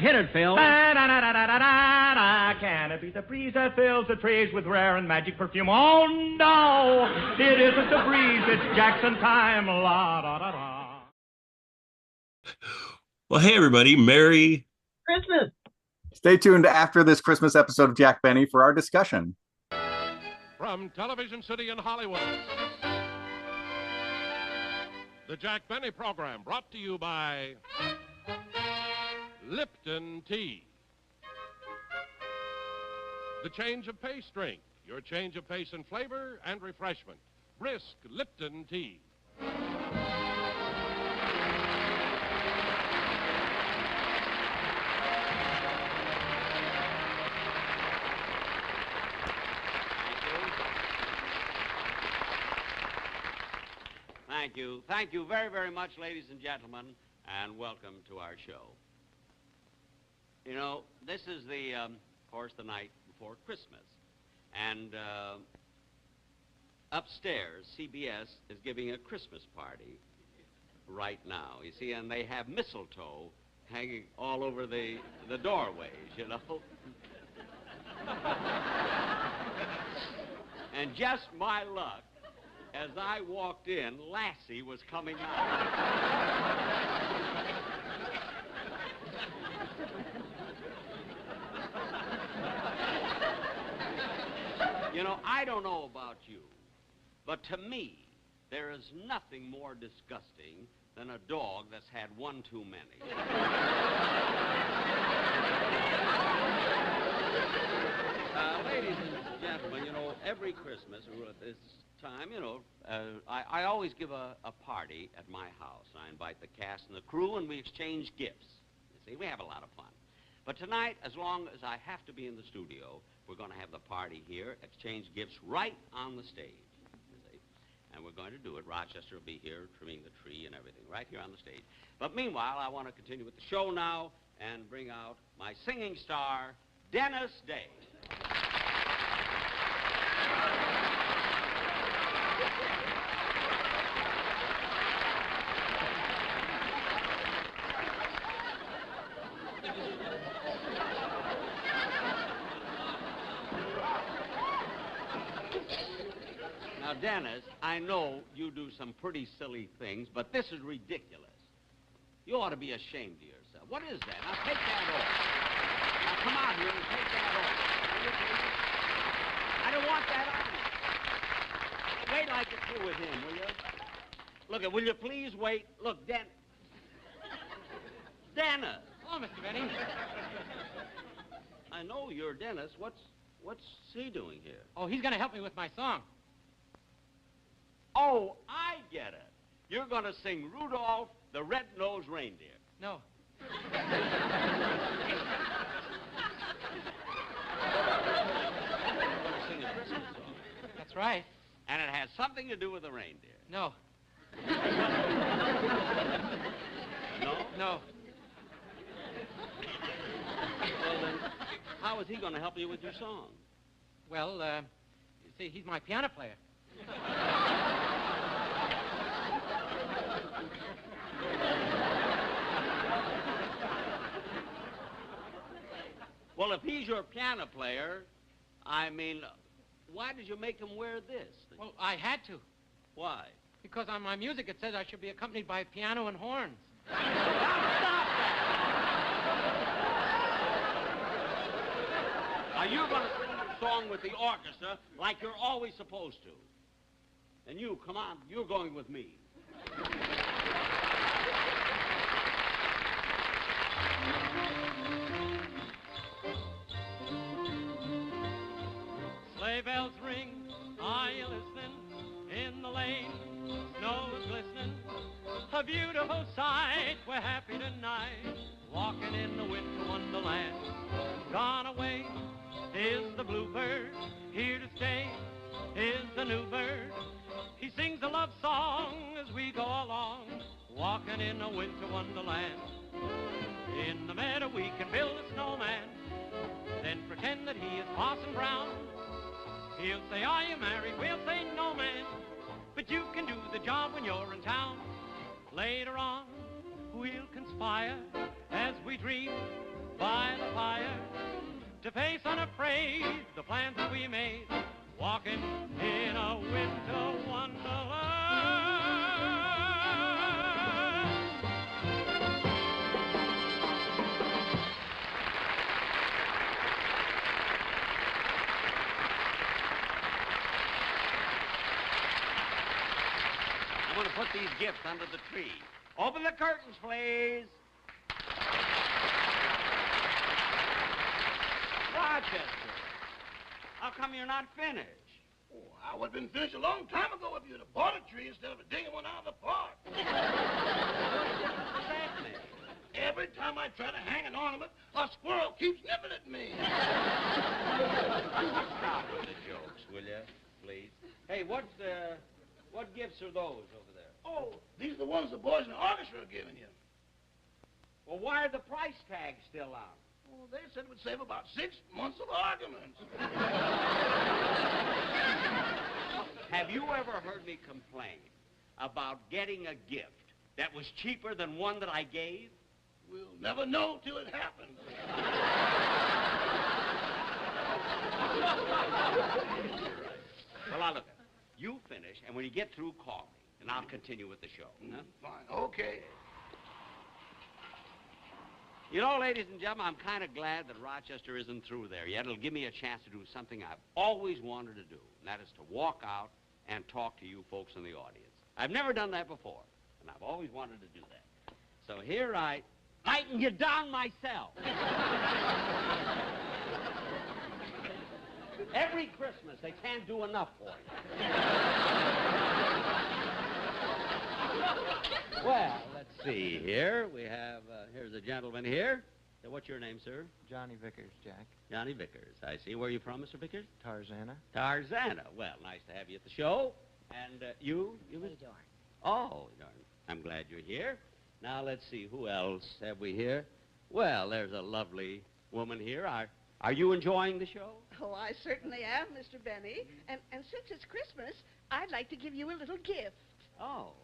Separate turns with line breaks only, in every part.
Hit it, Phil. Can it be the breeze that fills the trees with rare and magic perfume? Oh, no, it isn't the breeze. It's Jackson time. La, da, da, da.
Well, hey, everybody. Merry
Christmas.
Stay tuned after this Christmas episode of Jack Benny for our discussion.
From Television City in Hollywood, the Jack Benny program brought to you by Lipton Tea. The change of pace drink, your change of pace and flavor and refreshment. Brisk Lipton Tea.
Thank you. Thank you very, very much, ladies and gentlemen, and welcome to our show. You know, this is of course, the night before Christmas. And upstairs, CBS is giving a Christmas party right now, you see, and they have mistletoe hanging all over the doorways, you know. And just my luck, as I walked in, Lassie was coming out. You know, I don't know about you, but to me, there is nothing more disgusting than a dog that's had one too many. Ladies and gentlemen, you know, every Christmas or at this time, you know, I always give a party at my house. I invite the cast and the crew, and we exchange gifts. You see, we have a lot of fun. But tonight, as long as I have to be in the studio, we're going to have the party here, exchange gifts right on the stage, you see. And we're going to do it. Rochester will be here trimming the tree and everything right here on the stage. But meanwhile, I want to continue with the show now and bring out my singing star, Dennis Day. Now, Dennis, I know you do some pretty silly things, but this is ridiculous. You ought to be ashamed of yourself. What is that? Now, take that off. Now, come out here and take that off. Will you, please? I don't want that on you. Wait till I get through with him, will you? Look, will you please wait? Look, Dennis.
Oh, Mr. Benny.
I know you're Dennis. What's he doing here?
Oh, he's going to help me with my song.
Oh, I get it. You're going to sing Rudolph the Red-Nosed Reindeer.
No.
You're going to sing a Christmas song.
That's right.
And it has something to do with the reindeer.
No.
No?
No.
Well, then, how is he going to help you with your song?
Well, you see, he's my piano player.
Well, if he's your piano player, I mean, why did you make him wear this?
Well, I had to.
Why?
Because on my music it says I should be accompanied by piano and horns.
Stop that! Now, you're going to sing your song with the orchestra like you're always supposed to. And you, come on, you're going with me.
Sleigh bells ring, are you listening? In the lane, snow is glistening. A beautiful sight, we're happy tonight, walking in the winter wonderland. Gone away is the bluebird, here to stay is the new bird. He sings a love song as we go along, walking in a winter wonderland. In the meadow we can build a snowman, then pretend that he is Parson Brown. He'll say, are you married? We'll say, no, man. But you can do the job when you're in town. Later on, we'll conspire as we dream fire, to face unafraid the plans that we made, walking in a winter wonderland.
I'm going to put these gifts under the tree. Open the curtains, please. Rochester, how come you're not finished?
Oh, I would have been finished a long time ago if you'd have bought a tree instead of digging one out of the park.
What does that mean?
Every time I try to hang an ornament, a squirrel keeps nipping at me.
Stop with the jokes, will you, please? Hey, what gifts are those over there?
Oh, these are the ones the boys in the orchestra are giving you.
Well, why are the price tags still on?
Oh, they said it would save about 6 months of arguments.
Have you ever heard me complain about getting a gift that was cheaper than one that I gave?
We'll never know till it happens.
Well, now look, you finish, and when you get through, call me, and I'll continue with the show. Huh?
Fine, okay.
You know, ladies and gentlemen, I'm kind of glad that Rochester isn't through there yet. It'll give me a chance to do something I've always wanted to do, and that is to walk out and talk to you folks in the audience. I've never done that before, and I've always wanted to do that. So here I lighten you down myself. Every Christmas, they can't do enough for you. Well, let's see here. We have, here's a gentleman here. What's your name, sir?
Johnny Vickers, Jack.
Johnny Vickers. I see. Where are you from, Mr. Vickers?
Tarzana.
Tarzana. Well, nice to have you at the show. And you?
Dorn.
Oh, darn. I'm glad you're here. Now, let's see. Who else have we here? Well, there's a lovely woman here. Are you enjoying the show?
Oh, I certainly am, Mr. Benny. And since it's Christmas, I'd like to give you a little gift.
Oh.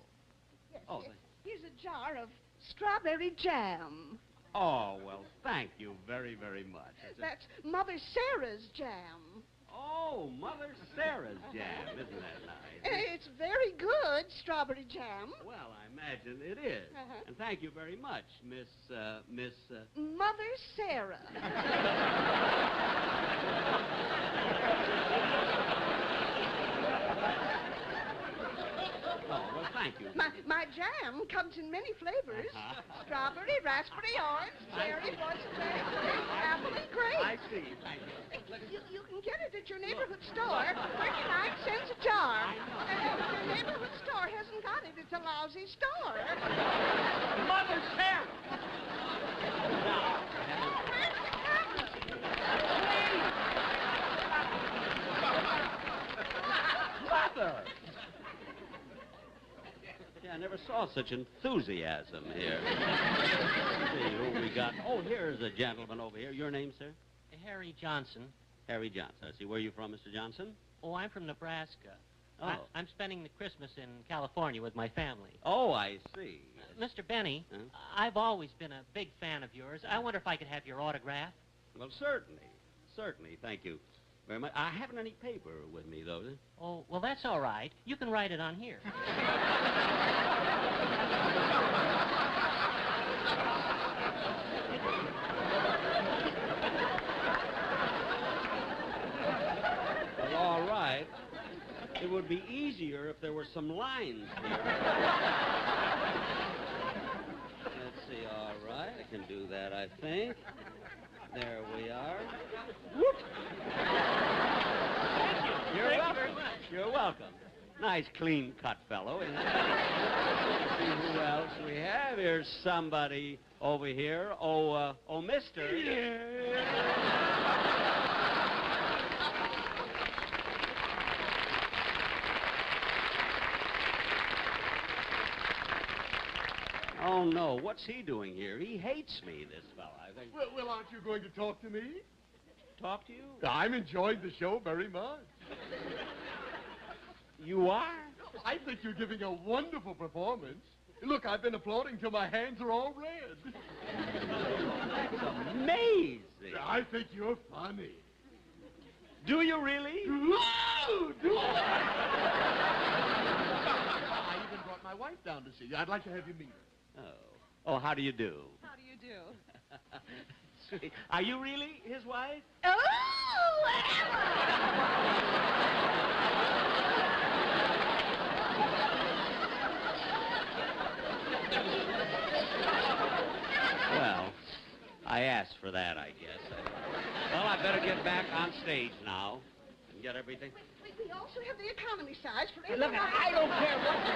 Yes,
Oh,
here's a jar of strawberry jam.
Oh, well, thank you very, very much.
That's Mother Sarah's jam.
Oh, Mother Sarah's jam. Isn't that nice?
It's very good, strawberry jam.
Well, I imagine it is.
Uh-huh.
And thank you very much, Miss...
Mother Sarah.
Oh, well, thank you.
My jam comes in many flavors. Strawberry, raspberry, orange, cherry, boysenberry, apple, and grape.
I see. Thank you.
You can get it at your neighborhood store. 39 cents a jar. And if your neighborhood store hasn't got it, it's a lousy store.
Mother Sarah! Now,
Where's the camera?
Mother! Yeah, I never saw such enthusiasm here. Let's see who we got. Oh, here's a gentleman over here. Your name, sir?
Harry Johnson.
Harry Johnson. I see. Where are you from, Mr. Johnson?
Oh, I'm from Nebraska.
Oh.
I'm spending the Christmas in California with my family.
Oh, I see.
Mr. Benny,
Huh?
I've always been a big fan of yours. I wonder if I could have your autograph.
Well, certainly. Certainly. Thank you very much. I haven't any paper with me, though.
Oh, well, that's all right. You can write it on here.
Well, all right. It would be easier if there were some lines here. Let's see. All right. I can do that, I think. There we are. Whoop. You're welcome.
Very much.
You're welcome. Nice, clean-cut fellow, isn't it? Let's see who else we have. Here's somebody over here. Oh, mister. Oh, no. What's he doing here? He hates me, this fella, I think.
Well, aren't you going to talk to me?
Talk to you?
I'm enjoying the show very much.
You are?
I think you're giving a wonderful performance. Look, I've been applauding till my hands are all red.
That's amazing.
I think you're funny.
Do you really?
Ooh, do I? I even brought my wife down to see you. I'd like to have you meet her.
Oh. Oh, how do you do?
How do you do?
Sweet. Are you really his wife?
Oh,
Well, I asked for that, I guess. Well, I better get back on stage now and get everything.
we also have the economy size for
Hey, look, I don't care what you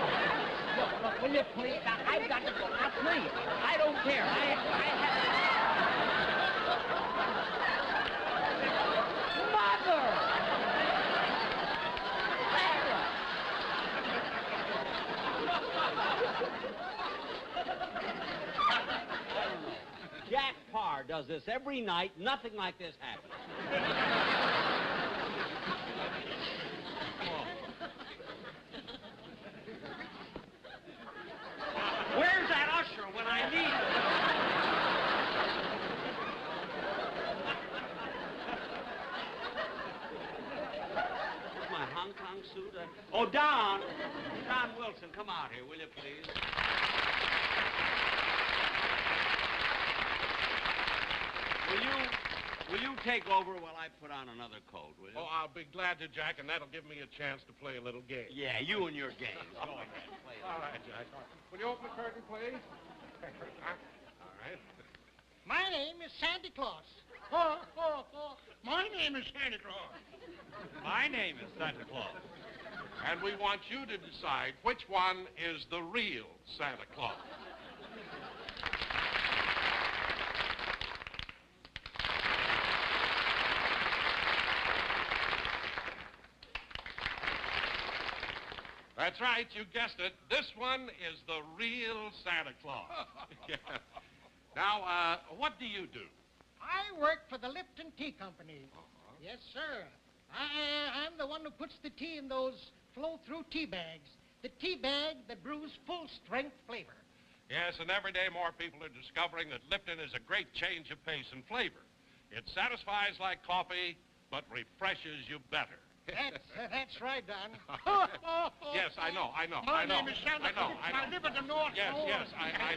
look, will you please? Now, I've got to go. Now, please. I don't care. I Mother!
Jack Parr does this every night. Nothing like this happens. Where's that usher when I need him? Where's my Hong Kong suit? Oh, Don Wilson, come out here, will you, please? Will you take over while I put on another coat, will you?
Oh, I'll be glad to, Jack, and that'll give me a chance to play a little game.
Yeah, you and your games. Go ahead, play it.
All right, Jack. Will you open the curtain, please? All right.
My name is Santa Claus. My name is Santa Claus.
My name is Santa Claus. And we want you to decide which one is the real Santa Claus. That's right, you guessed it. This one is the real Santa Claus. Yeah. Now, what do you do?
I work for the Lipton Tea Company. Yes, sir. I'm the one who puts the tea in those flow-through tea bags. The tea bag that brews full-strength flavor.
Yes, and every day more people are discovering that Lipton is a great change of pace and flavor. It satisfies like coffee, but refreshes you better.
That's right, Don.
Yes, I know.
My name is Santa Claus. I live in the North
Yes,
Shore.
yes, I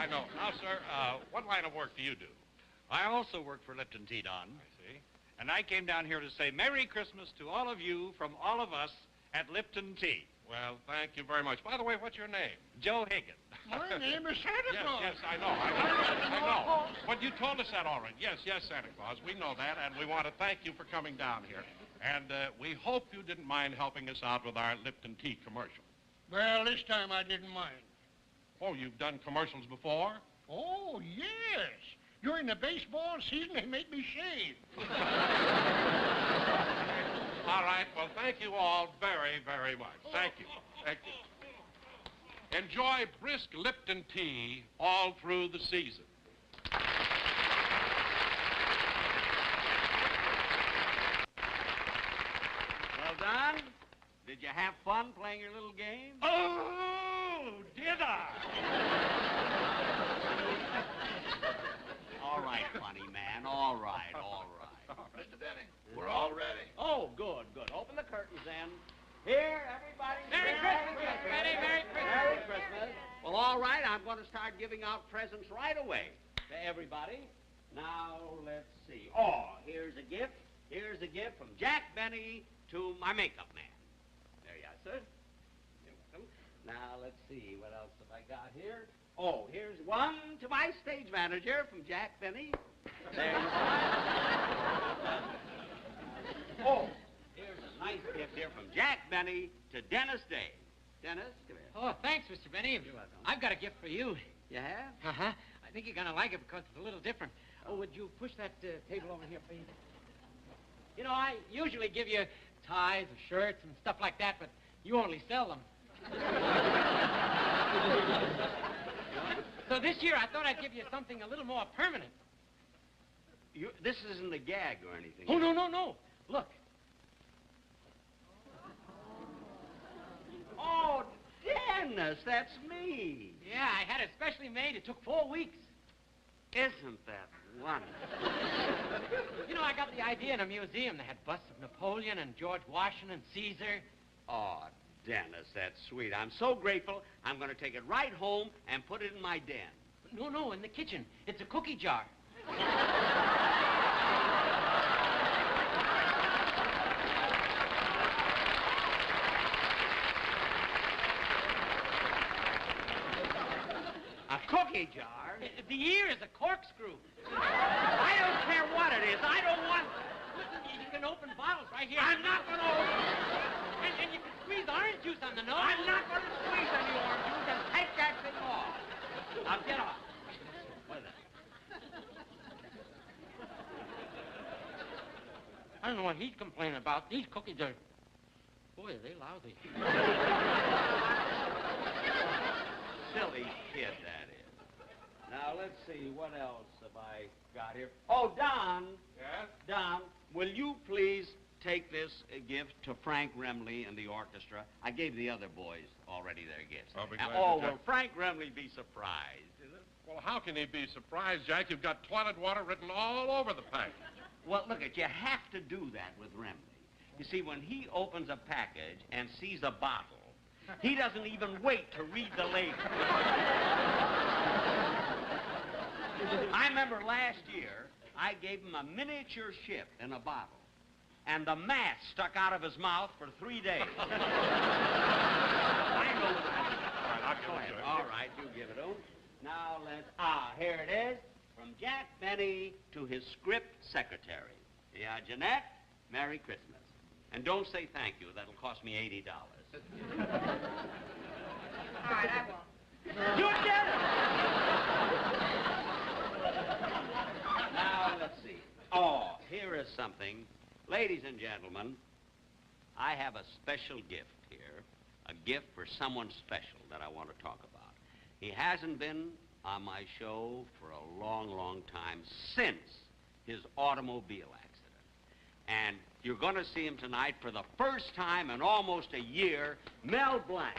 know. Now, sir, what line of work do you do?
I also work for Lipton Tea, Don.
I see.
And I came down here to say Merry Christmas to all of you from all of us at Lipton Tea.
Well, thank you very much. By the way, what's your name?
Joe Higgins.
My name is Santa Claus.
Yes, I know. But you told us that already. Yes, Santa Claus. We know that, and we want to thank you for coming down here. And we hope you didn't mind helping us out with our Lipton Tea commercial.
Well, this time I didn't mind.
Oh, you've done commercials before?
Oh, yes. During the baseball season, they made me shave.
All right. Well, thank you all very, very much. Thank you. Thank you. Enjoy brisk Lipton tea all through the season.
Well, Don, did you have fun playing your little game?
Oh, did I?
All right, funny man. All right.
Mr. Benny, we're all ready.
Oh, good. Open the curtains then. Here, everybody.
Merry Christmas, Mr. Benny. Merry Christmas.
Merry Christmas. Well, all right, I'm going to start giving out presents right away to everybody. Now, let's see. Oh, here's a gift. Here's a gift from Jack Benny to my makeup man. There you are, sir. You're welcome. Now, let's see. What else have I got here? Oh, here's one to my stage manager from Jack Benny. There you are. Oh, here's a nice gift here from Jack Benny to Dennis Day. Dennis, come here.
Oh, thanks, Mr. Benny.
You're welcome.
I've got a gift for you.
You have?
Uh-huh. I think you're going to like it because it's a little different. Oh, would you push that table over here, please? You know, I usually give you ties or shirts and stuff like that, but you only sell them. So this year, I thought I'd give you something a little more permanent.
This isn't a gag or anything.
Oh, no. Look.
Oh, Dennis, that's me.
Yeah, I had it specially made. It took 4 weeks.
Isn't that wonderful?
know, I got the idea in a museum. They had busts of Napoleon and George Washington, Caesar.
Oh, Dennis, that's sweet. I'm so grateful. I'm going to take it right home and put it in my den.
No, in the kitchen. It's a cookie jar.
A cookie jar?
The ear is a corkscrew.
I don't care what it is. I don't want...
Listen, you can open bottles right here.
I'm not going to open...
And you can squeeze orange juice on the nose.
I'm not going to squeeze any orange juice and take that thing off. Now, get off. What is that?
I don't know what he's complaining about. These cookies are... Boy, are they lousy.
Silly kid, that is. Now, let's see, what else have I got here? Oh, Don.
Yes?
Don, will you please take this gift to Frank Remley and the orchestra? I gave the other boys already their gifts.
I'll be glad
Oh,
to, Jack.
will Frank Remley be surprised?
Well, how can he be surprised, Jack? You've got toilet water written all over the package.
Well, look, you have to do that with Remley. You see, when he opens a package and sees a bottle, he doesn't even wait to read the label. I remember last year, I gave him a miniature ship in a bottle, and the mast stuck out of his mouth for 3 days. I know what I mean.
All right, I'll give it to him.
All right, you give it to him. Now let's... here it is. From Jack Benny to his script secretary. Yeah, Jeanette, Merry Christmas. And don't say thank you. That'll cost me $80.
All right, I won't.
You did it! Now, let's see. Oh, here is something. Ladies and gentlemen, I have a special gift here. A gift for someone special that I want to talk about. He hasn't been on my show for a long, long time since his automobile accident. And you're going to see him tonight for the first time in almost a year, Mel Blanc.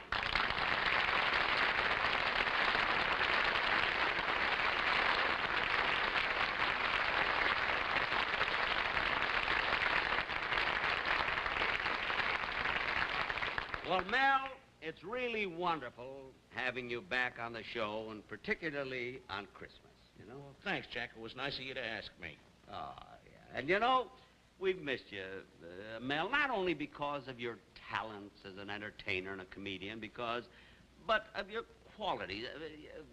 Well, Mel, it's really wonderful having you back on the show, and particularly on Christmas, you know?
Well, thanks, Jack. It was nice of you to ask me.
Oh, yeah. And, you know, we've missed you, Mel, not only because of your talents as an entertainer and a comedian, but of your quality,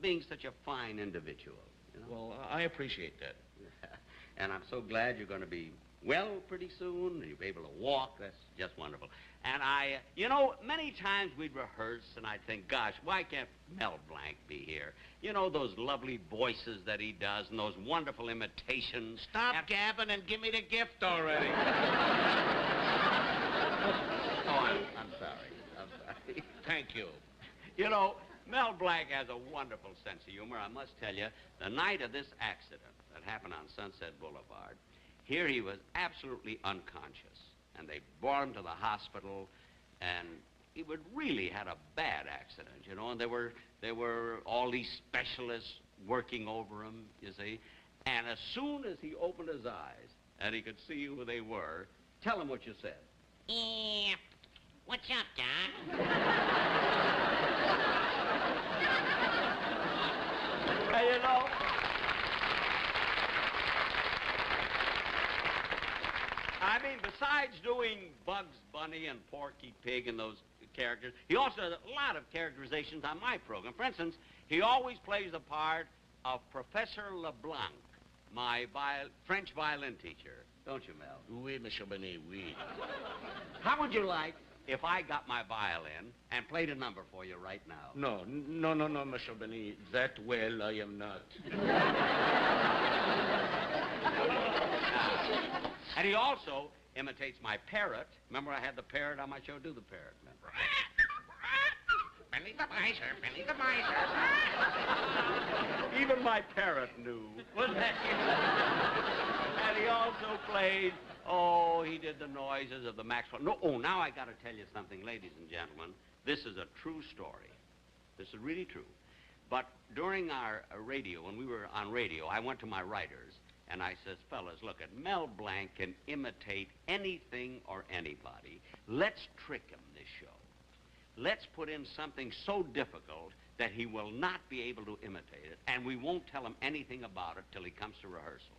being such a fine individual. You know?
Well, I appreciate that.
And I'm so glad you're going to be well pretty soon, and you'll be able to walk. That's just wonderful. And you know, many times we'd rehearse, and I'd think, gosh, why can't Mel Blanc be here? You know, those lovely voices that he does and those wonderful imitations.
Stop gabbing and give me the gift already.
I'm sorry. I'm sorry.
Thank you.
You know, Mel Blanc has a wonderful sense of humor. I must tell you, the night of this accident that happened on Sunset Boulevard, here he was absolutely unconscious. And they brought him to the hospital, and he would really had a bad accident, you know, and there were all these specialists working over him, you see. And as soon as he opened his eyes and he could see who they were, tell him what you said.
What's up, Doc?
Hey, you know, I mean, besides doing Bugs Bunny and Porky Pig and those characters, he also does a lot of characterizations on my program. For instance, he always plays the part of Professor LeBlanc, my French violin teacher. Don't you, Mel?
Oui, Monsieur Benet, oui.
How would you like if I got my violin and played a number for you right now?
No, Monsieur Benet. That well I am not.
And he also imitates my parrot. Remember I had the parrot on my show? Do the parrot, remember?
Benny the miser, Benny the miser.
Even my parrot knew. Wasn't that you? And he also played, he did the noises of the Maxwell. No, now I got to tell you something, ladies and gentlemen. This is a true story. This is really true. But during our radio, when we were on radio, I went to my writers, And I says, fellas, look, Mel Blanc can imitate anything or anybody. Let's trick him this show. Let's put in something so difficult that he will not be able to imitate it, and we won't tell him anything about it till he comes to rehearsal.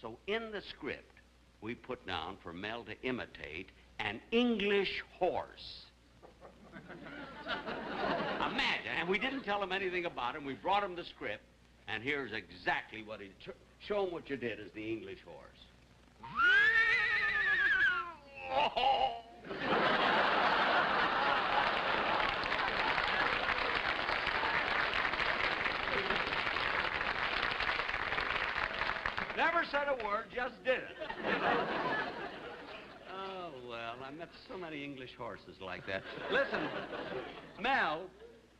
So in the script, we put down for Mel to imitate an English horse. Imagine, and we didn't tell him anything about him. We brought him the script, and here's exactly what he... Show him what you did as the English horse. Never said a word, just did it. Oh, well, I met so many English horses like that. Listen, Mel,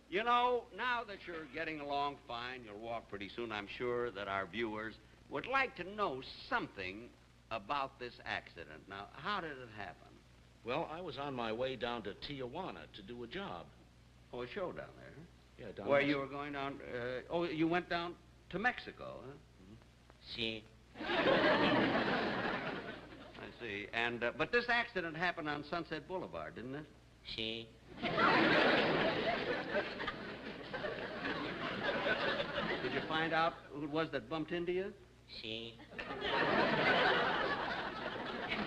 you know, now that you're getting along fine, you'll walk pretty soon, I'm sure that our viewers would like to know something about this accident. Now, how did it happen?
Well, I was on my way down to Tijuana to do a job.
Oh, a show down there, huh?
Yeah, down
Where
there.
you were going down, oh, you went down to Mexico, huh?
See.
I see. And, but this accident happened on Sunset Boulevard, didn't it?
See.
Did you find out who it was that bumped into you?
See.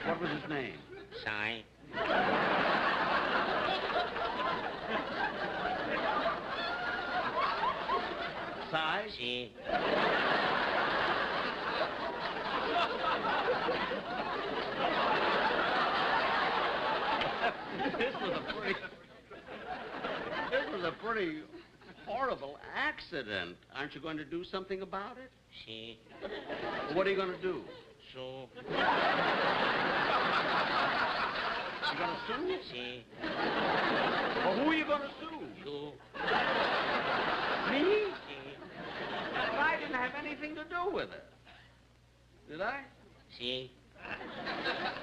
What was his name?
Sigh.
Size?
See.
This was a pretty horrible accident. Aren't you going to do something about it?
See.
What are you going to do?
So.
You going to sue?
See.
Well, who are you going to sue?
You.
Me?
See.
But I didn't have anything to do with it. Did I?
See.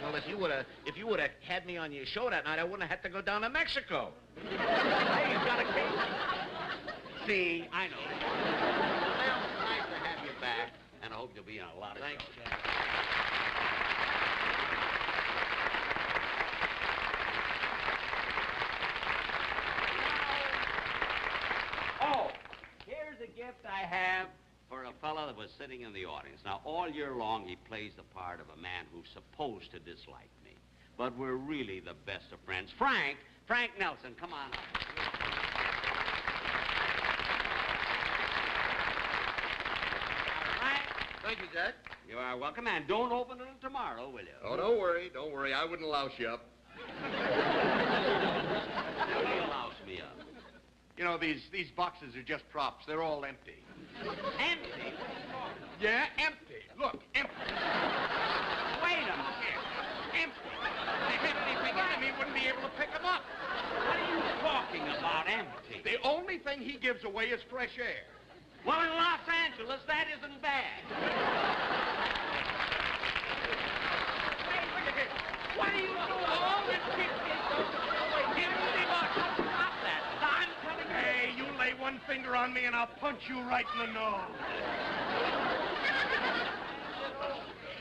Well, if you would have had me on your show that night, I wouldn't have had to go down to Mexico.
Hey, you got a case? See, I know. Well, it's nice to have you back, and I hope you'll be in a lot of
Thanks,
shows.
Jack.
Oh, here's a gift I have for a fellow that was sitting in the audience. Now, all year long, he plays the part of a man who's supposed to dislike me. But we're really the best of friends. Frank Nelson, come on up.
Thank you, Jack.
You are welcome, and don't open it tomorrow, will you?
Oh, don't worry. Don't worry. I wouldn't louse you up.
Nobody louse me up.
You know, these boxes are just props. They're all empty.
Empty?
Yeah, empty. Look, empty.
Wait a minute.
Empty. If anything in them, he wouldn't be able to pick them up.
What are you talking about, empty?
The only thing he gives away is fresh air.
Well, in Los Angeles, that isn't bad. Wait. What are you doing? All this Stop that. I'm telling you.
Hey, you lay one finger on me and I'll punch you right in the nose.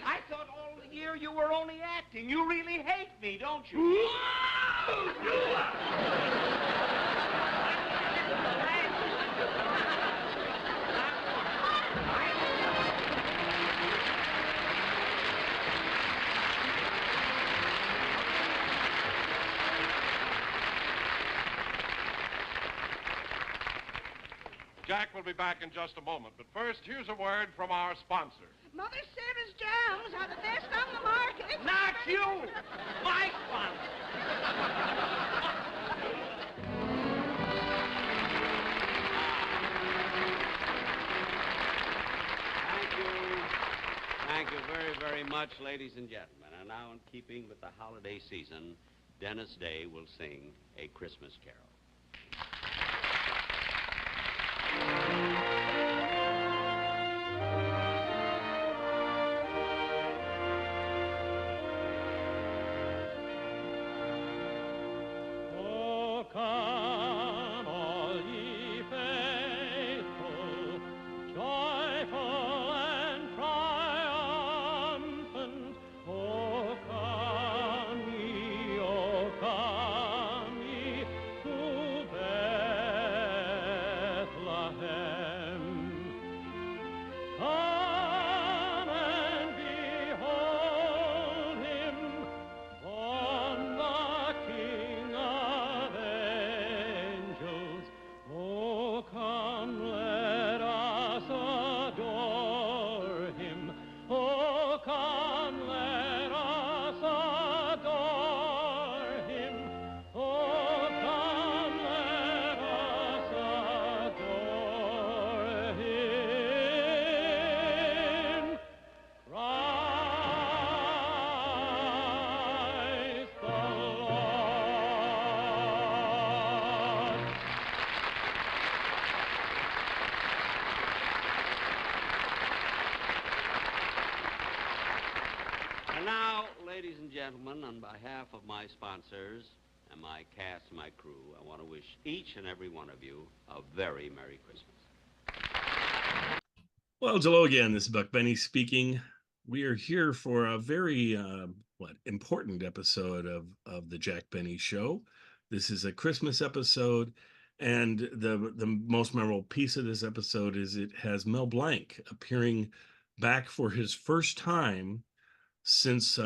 I thought all the year you were only acting. You really hate me, don't you?
Jack will be back in just a moment, but first, here's a word from our sponsor.
Mother Sarah's jams are the best on the market.
Not you! My sponsor! Thank you very, very much, ladies and gentlemen. And now, in keeping with the holiday season, Dennis Day will sing A Christmas Carol.
Oh, come all ye faithful, joyful and triumphant.
And now, ladies and gentlemen, on behalf of my sponsors and my cast and my crew, I want to wish each and every one of you a very Merry Christmas.
Well, hello again. This is Buck Benny speaking. We are here for a very important episode of the Jack Benny Show. This is a Christmas episode, and the most memorable piece of this episode is it has Mel Blanc appearing back for his first time since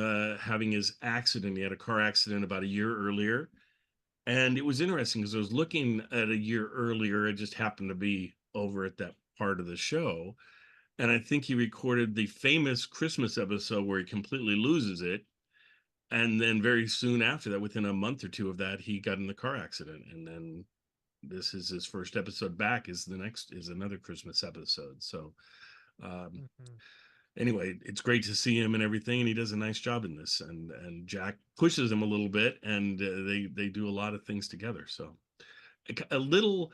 having his accident. He had a car accident about a year earlier, and it was interesting because I was looking at a year earlier. It just happened to be over at that part of the show. And I think he recorded the famous Christmas episode where he completely loses it. And then very soon after that, within a month or two of that, he got in the car accident. And then this is his first episode back, is another Christmas episode. So anyway, it's great to see him and everything. And he does a nice job in this. And Jack pushes him a little bit, and they do a lot of things together. So a little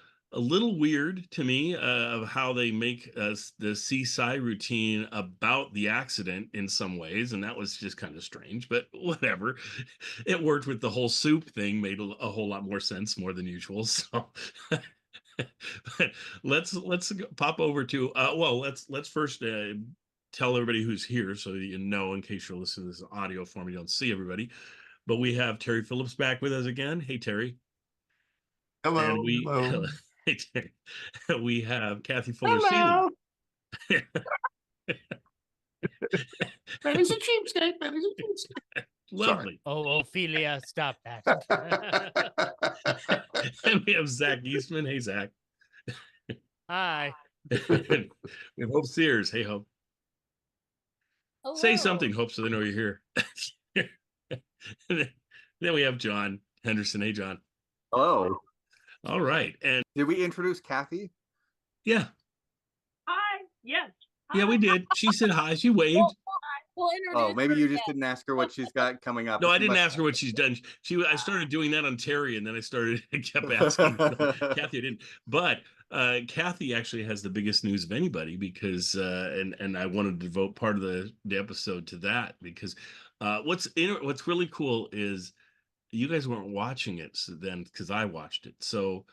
weird to me of how they make the seaside routine about the accident in some ways, and that was just kind of strange, but whatever. It worked with the whole soup thing, made a whole lot more sense, more than usual. So but let's pop over to let's first tell everybody who's here so that you know, in case you're listening to this audio form, you don't see everybody. But we have Terry Phillips back with us again. Hey, Terry.
Hello.
And
Hello.
we have Kathy Fuller-Seeley.
Benny's a cheapskate. Benny's a cheapskate.
Lovely.
Oh, Ophelia, stop that.
And we have Zach Eastman. Hey, Zach.
Hi.
We have Hope Sears. Hey, Hope.
Hello.
Say something, Hope, so they know you're here. Then we have John Henderson. Hey, John.
Hello.
All right. And
did we introduce Kathy?
Yeah.
Hi. Yes.
Yeah, we did. She said hi. She waved.
Oh, maybe you just didn't ask her what she's got coming up.
No, I didn't ask her what she's done. I started doing that on Terry, and then I kept asking. Kathy, I didn't. But Kathy actually has the biggest news of anybody because, and I wanted to devote part of the episode to that because what's really cool is you guys weren't watching it then because I watched it. So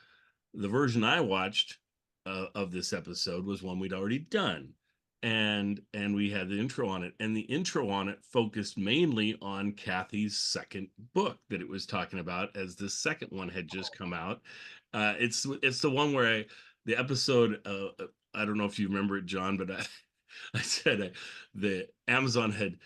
the version I watched of this episode was one we'd already done. And we had the intro on it, and the intro on it focused mainly on Kathy's second book that it was talking about, as the second one had just come out. It's the one where the episode, I don't know if you remember it, John, but I said the Amazon had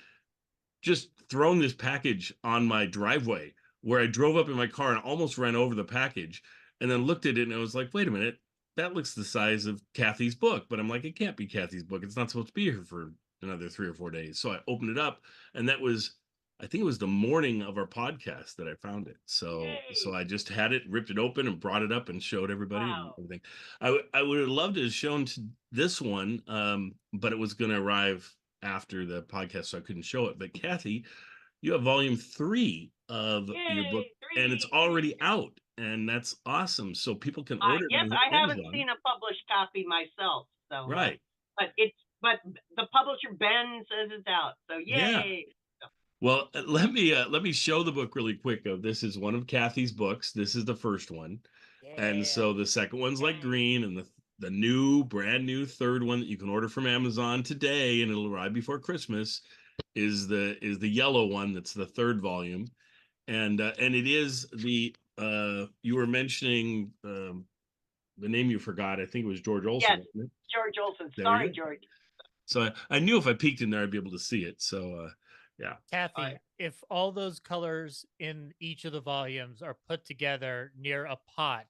just thrown this package on my driveway, where I drove up in my car and almost ran over the package, and then looked at it and I was like, wait a minute, that looks the size of Kathy's book. But I'm like, it can't be Kathy's book. It's not supposed to be here for another 3 or 4 days. So I opened it up, and I think it was the morning of our podcast that I found it. So I just had it, ripped it open, and brought it up and showed everybody and everything. I would have loved to have shown this one, but it was going to arrive after the podcast, so I couldn't show it. But Kathy, you have volume 3 of your book, and it's already out, and that's awesome. So people can order it.
Yes, I haven't seen a published copy myself. So
right,
but the publisher Ben says it's out. So yay!
Yeah. Well, let me show the book really quick. This is one of Kathy's books. This is the first one, and so the second one's like green, and the brand new third one that you can order from Amazon today, and it'll arrive before Christmas, is the yellow one. That's the third volume, and it is the you were mentioning the name you forgot. I think it was George Olson.
Yes,
wasn't it?
George Olson.
There
Sorry, George.
So I knew if I peeked in there, I'd be able to see it. So yeah.
Kathy, if all those colors in each of the volumes are put together near a pot,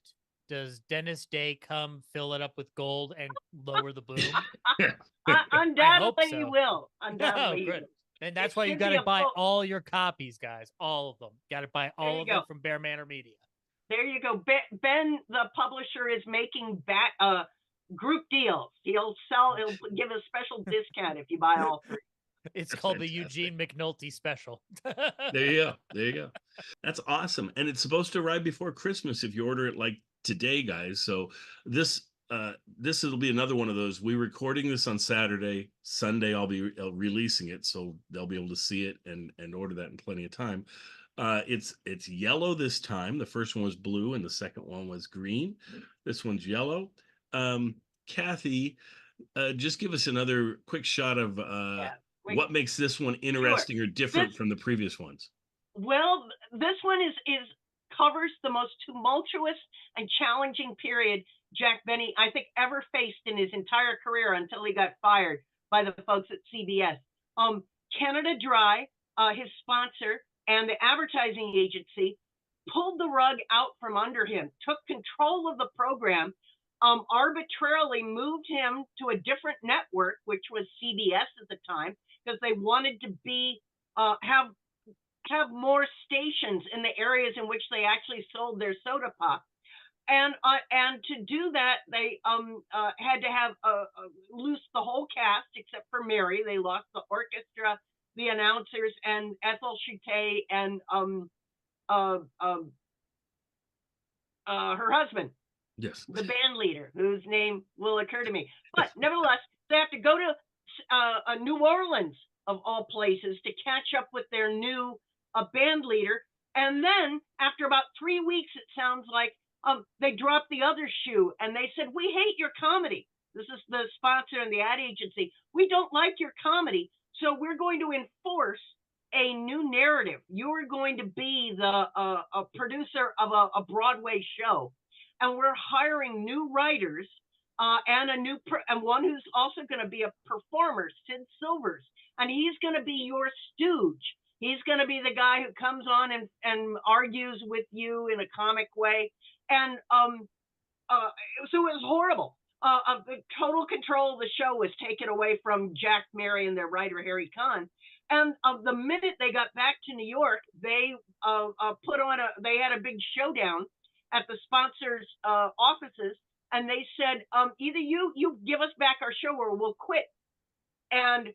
does Dennis Day come fill it up with gold and lower the boom?
Undoubtedly
so.
he will. Undoubtedly.
Oh, and that's why you got to buy all your copies, guys. All of them. Got to buy all of them from Bear Manor Media.
There you go. Ben, the publisher, is making group deals. He'll give a special discount if you buy all 3.
It's called the Eugene McNulty special.
There you go. That's awesome. And it's supposed to arrive before Christmas if you order it like today, guys. So this this will be another one of those. We're recording this on Saturday. Sunday, I'll be releasing it, so they'll be able to see it and order that in plenty of time. It's yellow this time. The first one was blue, and the second one was green. This one's yellow. Kathy, just give us another quick shot of what makes this one interesting or different from the previous ones.
Well, this one is covers the most tumultuous and challenging period Jack Benny, I think, ever faced in his entire career until he got fired by the folks at CBS. Canada Dry, his sponsor, and the advertising agency pulled the rug out from under him, took control of the program, arbitrarily moved him to a different network, which was CBS at the time, because they wanted to be have more stations in the areas in which they actually sold their soda pop. And to do that, they had to have loose the whole cast except for Mary. They lost the orchestra, the announcers, and Ethel Chute and her husband.
Yes.
The band leader, whose name will occur to me. But nevertheless, they have to go to New Orleans, of all places, to catch up with their new band leader. And then, after about 3 weeks, it sounds like, they dropped the other shoe, and they said, "We hate your comedy." This is the sponsor and the ad agency. "We don't like your comedy, so we're going to enforce a new narrative. You're going to be the a producer of a Broadway show. And we're hiring new writers and and one who's also going to be a performer, Sid Silvers. And he's going to be your stooge. He's going to be the guy who comes on and argues with you in a comic way." And so it was horrible. Total control of the show was taken away from Jack, Mary, and their writer, Harry Kahn. And the minute they got back to New York, they they had a big showdown at the sponsors' offices, and they said, either you give us back our show or we'll quit. And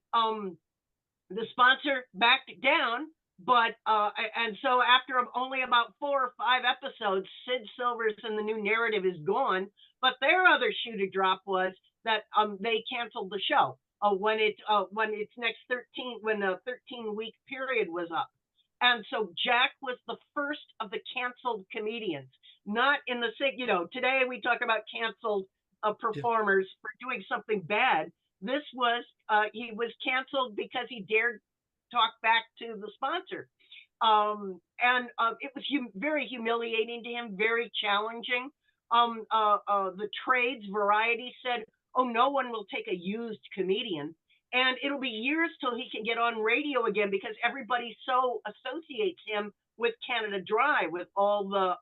the sponsor backed down, but and so after only about 4 or 5 episodes, Sid Silvers and the new narrative is gone. But their other shoe to drop was that they canceled the show when its next 13-week period was up. And so Jack was the first of the canceled comedians. Not in the today we talk about canceled performers for doing something bad. This was he was canceled because he dared talk back to the sponsor, and it was very humiliating to him, very challenging. The trades, Variety said, "Oh, no one will take a used comedian." And it'll be years till he can get on radio again because everybody so associates him with Canada Dry, with all the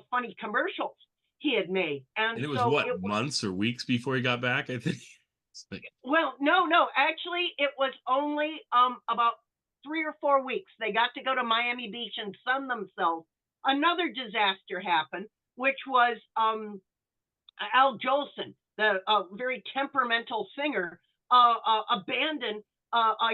funny commercials he had made. And
it was
so
what, months or weeks before he got back, I think?
Well, no. Actually, it was only about 3 or 4 weeks. They got to go to Miami Beach and sun themselves. Another disaster happened, which was Al Jolson, the very temperamental singer, abandoned.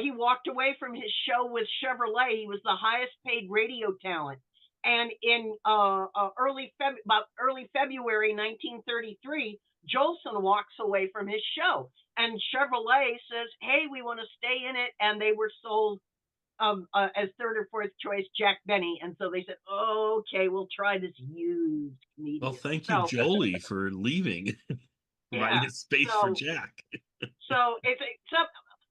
He walked away from his show with Chevrolet. He was the highest paid radio talent. And in early February 1933, Jolson walks away from his show. And Chevrolet says, "Hey, we want to stay in it." And they were sold as 3rd or 4th choice Jack Benny. And so they said, "Oh, okay, we'll try this used comedian."
Well, thank you, Jolie, for leaving. Right, it's space for Jack.
So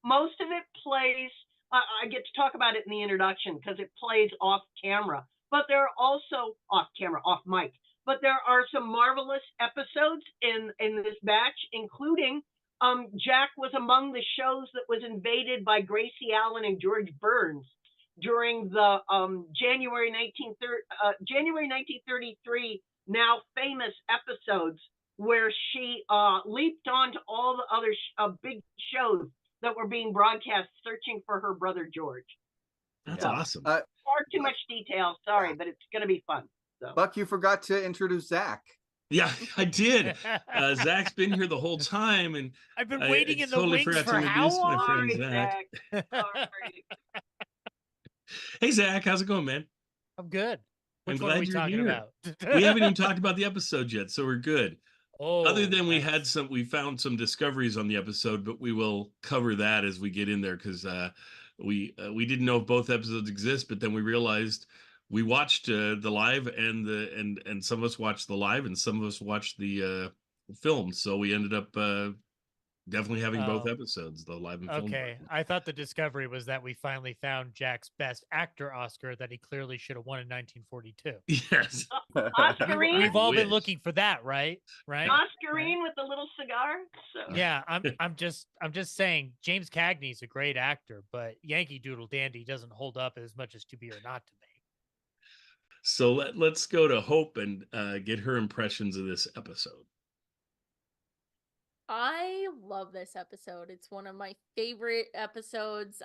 most of it plays, I get to talk about it in the introduction because it plays off camera, but there are also off mic, but there are some marvelous episodes in this batch, including Jack was among the shows that was invaded by Gracie Allen and George Burns during the January 1933 now famous episodes, where she leaped onto all the other big shows that were being broadcast, searching for her brother George.
That's awesome.
Far too much detail, sorry, but it's going to be fun. So.
Buck, you forgot to introduce Zach.
Yeah, I did. Zach's been here the whole time, and
I've been waiting in the wings for
how long?
My friend Zach.
Hey, Zach, how's it going, man?
I'm good.
I'm
Which one are
glad
we
you're
talking
here.
about?
We haven't even talked about the episode yet, so we're good. Other than we
nice.
had we found some discoveries on the episode, but we will cover that as we get in there because we didn't know if both episodes exist, but then we realized we watched the live and some of us watched the live and some of us watched the film, so we ended up definitely having both episodes, the live and film.
Okay, I thought the discovery was that we finally found Jack's Best Actor Oscar that he clearly should have won in 1942.
Yes,
Oscarine.
We've all been looking for that, right?
Oscarine with the little cigar. So.
Yeah, I'm just saying James Cagney's a great actor, but Yankee Doodle Dandy doesn't hold up as much as To Be or Not to Me.
So let's go to Hope and get her impressions of this episode.
I love this episode. It's one of my favorite episodes.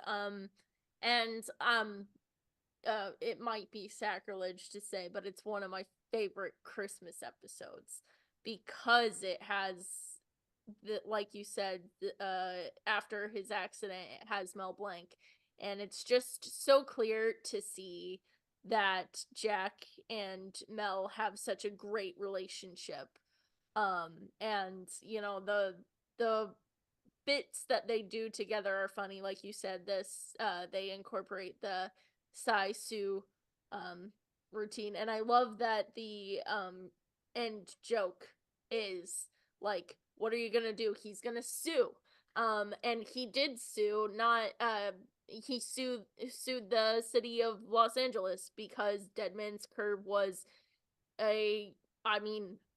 It might be sacrilege to say, but it's one of my favorite Christmas episodes because it has like you said, after his accident, it has Mel Blanc, and it's just so clear to see that Jack and Mel have such a great relationship. And the bits that they do together are funny. Like you said, they incorporate the Sai Sue routine, and I love that the end joke is like, what are you gonna do? He's gonna sue. And he did sue, not he sued the city of Los Angeles because Dead Man's Curve was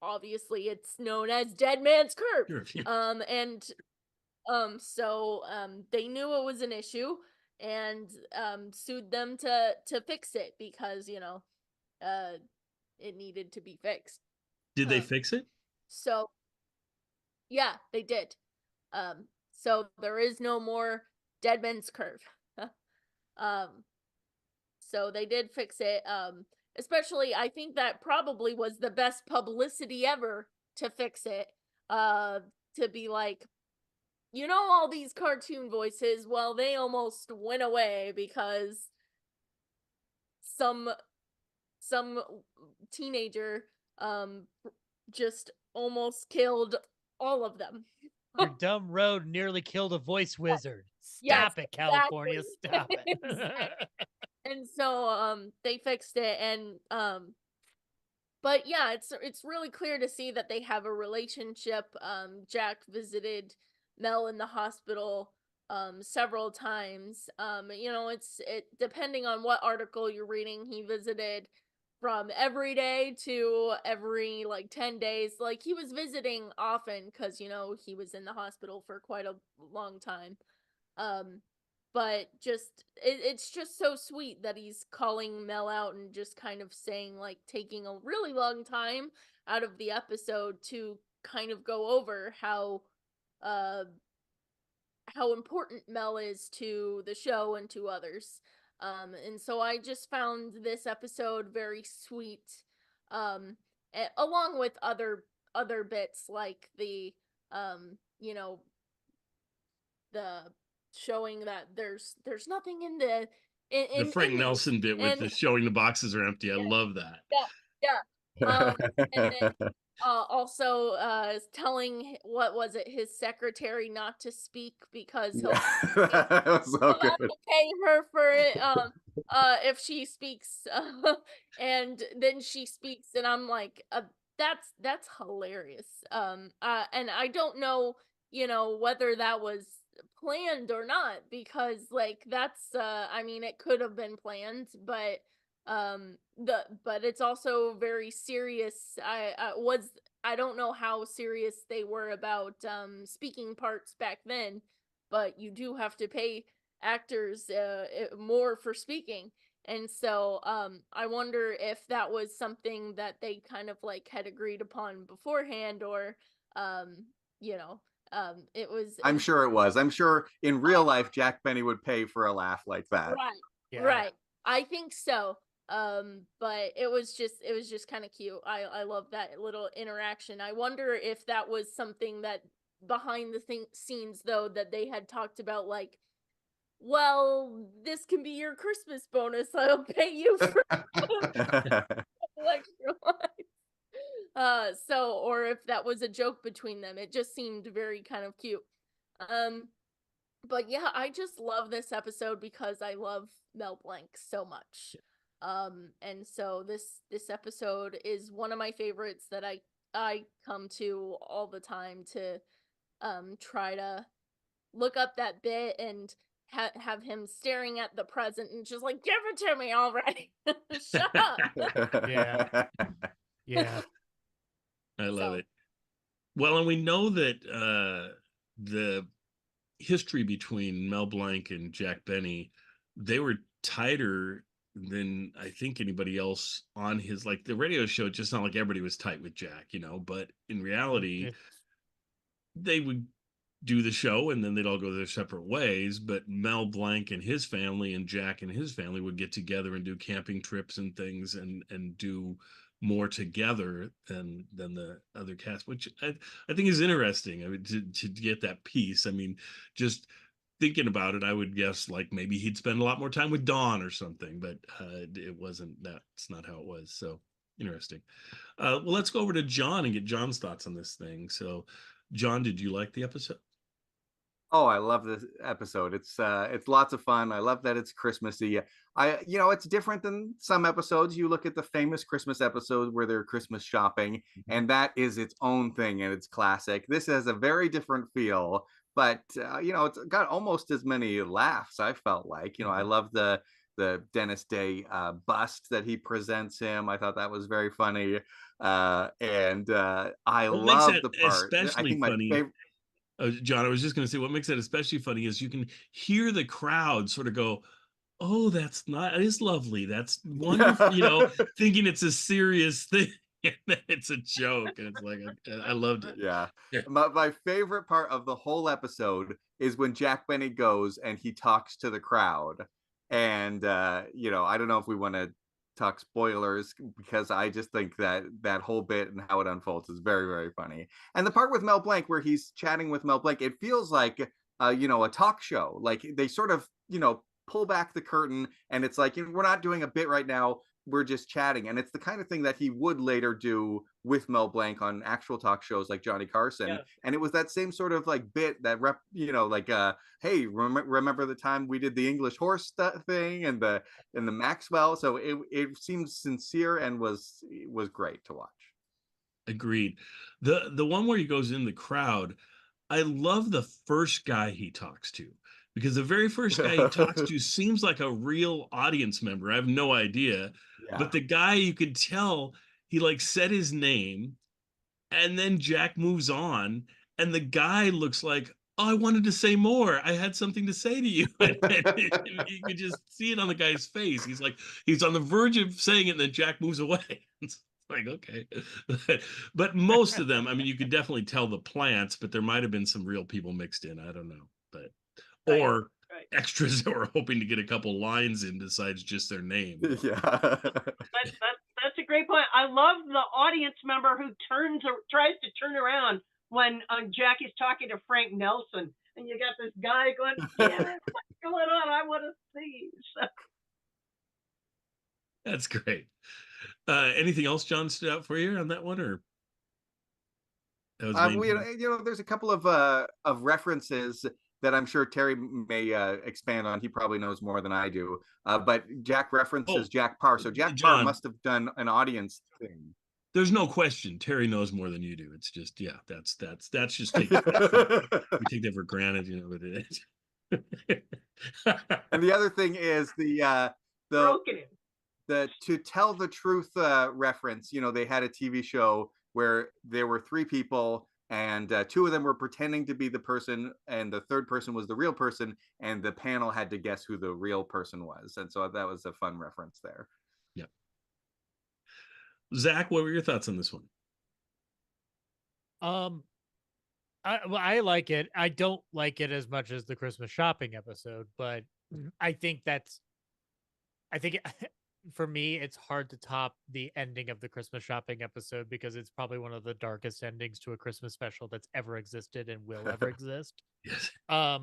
obviously it's known as Dead Man's Curve. So they knew it was an issue and sued them to fix it because, it needed to be fixed.
Did they fix it?
So yeah, they did. So there is no more Dead Man's Curve. So they did fix it. Especially, I think that probably was the best publicity ever to fix it. To be like, all these cartoon voices, well, they almost went away because some teenager just almost killed all of them.
Your dumb road nearly killed a voice wizard. Stop it, California. Stop it.
And so they fixed it, and but yeah, it's really clear to see that they have a relationship. Jack visited Mel in the hospital several times. It depending on what article you're reading, he visited from every day to every 10 days. Like, he was visiting often because he was in the hospital for quite a long time. But it's just so sweet that he's calling Mel out and just kind of saying, taking a really long time out of the episode to kind of go over how important Mel is to the show and to others. And so I just found this episode very sweet, along with other bits like the the showing that there's nothing in the
Frank Nelson bit with the showing the boxes are empty. I love that.
Yeah. And then also telling, what was it, his secretary not to speak because he'll have to pay her for it if she speaks. And then she speaks, and I'm like, that's hilarious. And I don't know, whether that was planned or not, because that's it could have been planned, but it's also very serious. I don't know how serious they were about speaking parts back then, but you do have to pay actors more for speaking. And so I wonder if that was something that they kind of had agreed upon beforehand, or it was.
I'm sure it was. I'm sure in real life, Jack Benny would pay for a laugh like that.
Right.
Yeah.
Right. I think so. But it was just kind of cute. I love that little interaction. I wonder if that was something that behind the scenes, though, that they had talked about, well, this can be your Christmas bonus. I'll pay you for extra lines. So, or if that was a joke between them. It just seemed very kind of cute. But yeah, I just love this episode because I love Mel Blanc so much. And so this episode is one of my favorites that I come to all the time to try to look up that bit and have him staring at the present and just like, give it to me already. Shut up.
Yeah. Yeah.
I love it. Well, and we know that the history between Mel Blanc and Jack Benny, they were tighter than I think anybody else on his, like, the radio show. It just not like everybody was tight with Jack, but in reality, they would do the show and then they'd all go their separate ways. But Mel Blanc and his family and Jack and his family would get together and do camping trips and things and do more together than the other cast, which I think is interesting. I mean, to get that piece. I mean, just thinking about it, I would guess like maybe he'd spend a lot more time with Dawn or something, but it wasn't. That's not how it was. So interesting. Well, let's go over to John and get John's thoughts on this thing. So, John, did you like the episode?
Oh, I love this episode. It's lots of fun. I love that it's Christmassy. It's different than some episodes. You look at the famous Christmas episode where they're Christmas shopping, and that is its own thing and it's classic. This has a very different feel, but it's got almost as many laughs. I felt like, I love the Dennis Day bust that he presents him. I thought that was very funny, and I love the part. I think my favorite.
John, I was just going to say, what makes it especially funny is you can hear the crowd sort of go, "Oh, that is lovely. That's wonderful," thinking it's a serious thing. And then it's a joke. And it's like, I loved it.
Yeah. My favorite part of the whole episode is when Jack Benny goes and he talks to the crowd. And, I don't know if we want to talk spoilers because I just think that whole bit and how it unfolds is very, very funny. And the part with Mel Blanc where he's chatting with Mel Blanc, it feels like a talk show. Like they sort of pull back the curtain and it's like, we're not doing a bit right now, we're just chatting. And it's the kind of thing that he would later do with Mel Blanc on actual talk shows like Johnny Carson. Yeah. And it was that same sort of like bit that hey, remember the time we did the English horse thing and the Maxwell. So it seems sincere and was great to watch.
Agreed. The one where he goes in the crowd, I love the first guy he talks to, because the very first guy he talks to seems like a real audience member. I have no idea. Yeah. But the guy, you could tell he like said his name and then Jack moves on and the guy looks like, "Oh, I wanted to say more. I had something to say to you." And you could just see it on the guy's face. He's like, he's on the verge of saying it and then Jack moves away. It's like, okay. But most of them, I mean, you could definitely tell the plants, but there might have been some real people mixed in. I don't know. But or extras that were hoping to get a couple lines in besides just their name.
Yeah.
That's a great point. I love the audience member who tries to turn around when Jack is talking to Frank Nelson, and you got this guy going, "Damn it, what's going on? I want to see." So.
That's great. Anything else, John, stood out for you on that one, or? That was
there's a couple of references that I'm sure Terry may expand on. He probably knows more than I do. But Jack references Jack Parr. So Jack Parr must have done an audience thing.
There's no question. Terry knows more than you do. It's just, yeah, that's just we take that for granted, with it.
And the other thing is the to tell the truth reference. They had a TV show where there were three people and two of them were pretending to be the person and the third person was the real person, and the panel had to guess who the real person was. And so that was a fun reference there.
Yeah. Zach, what were your thoughts on this one?
I like it. I don't like it as much as the Christmas shopping episode, but I think for me, it's hard to top the ending of the Christmas shopping episode because it's probably one of the darkest endings to a Christmas special that's ever existed and will ever exist.
Yes.
By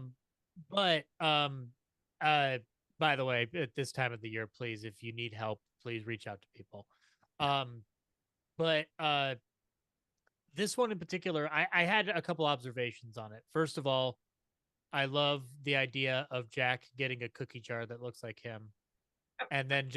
the way, at this time of the year, please, if you need help, please reach out to people. But This one in particular, I had a couple observations on it. First of all, I love the idea of Jack getting a cookie jar that looks like him. And then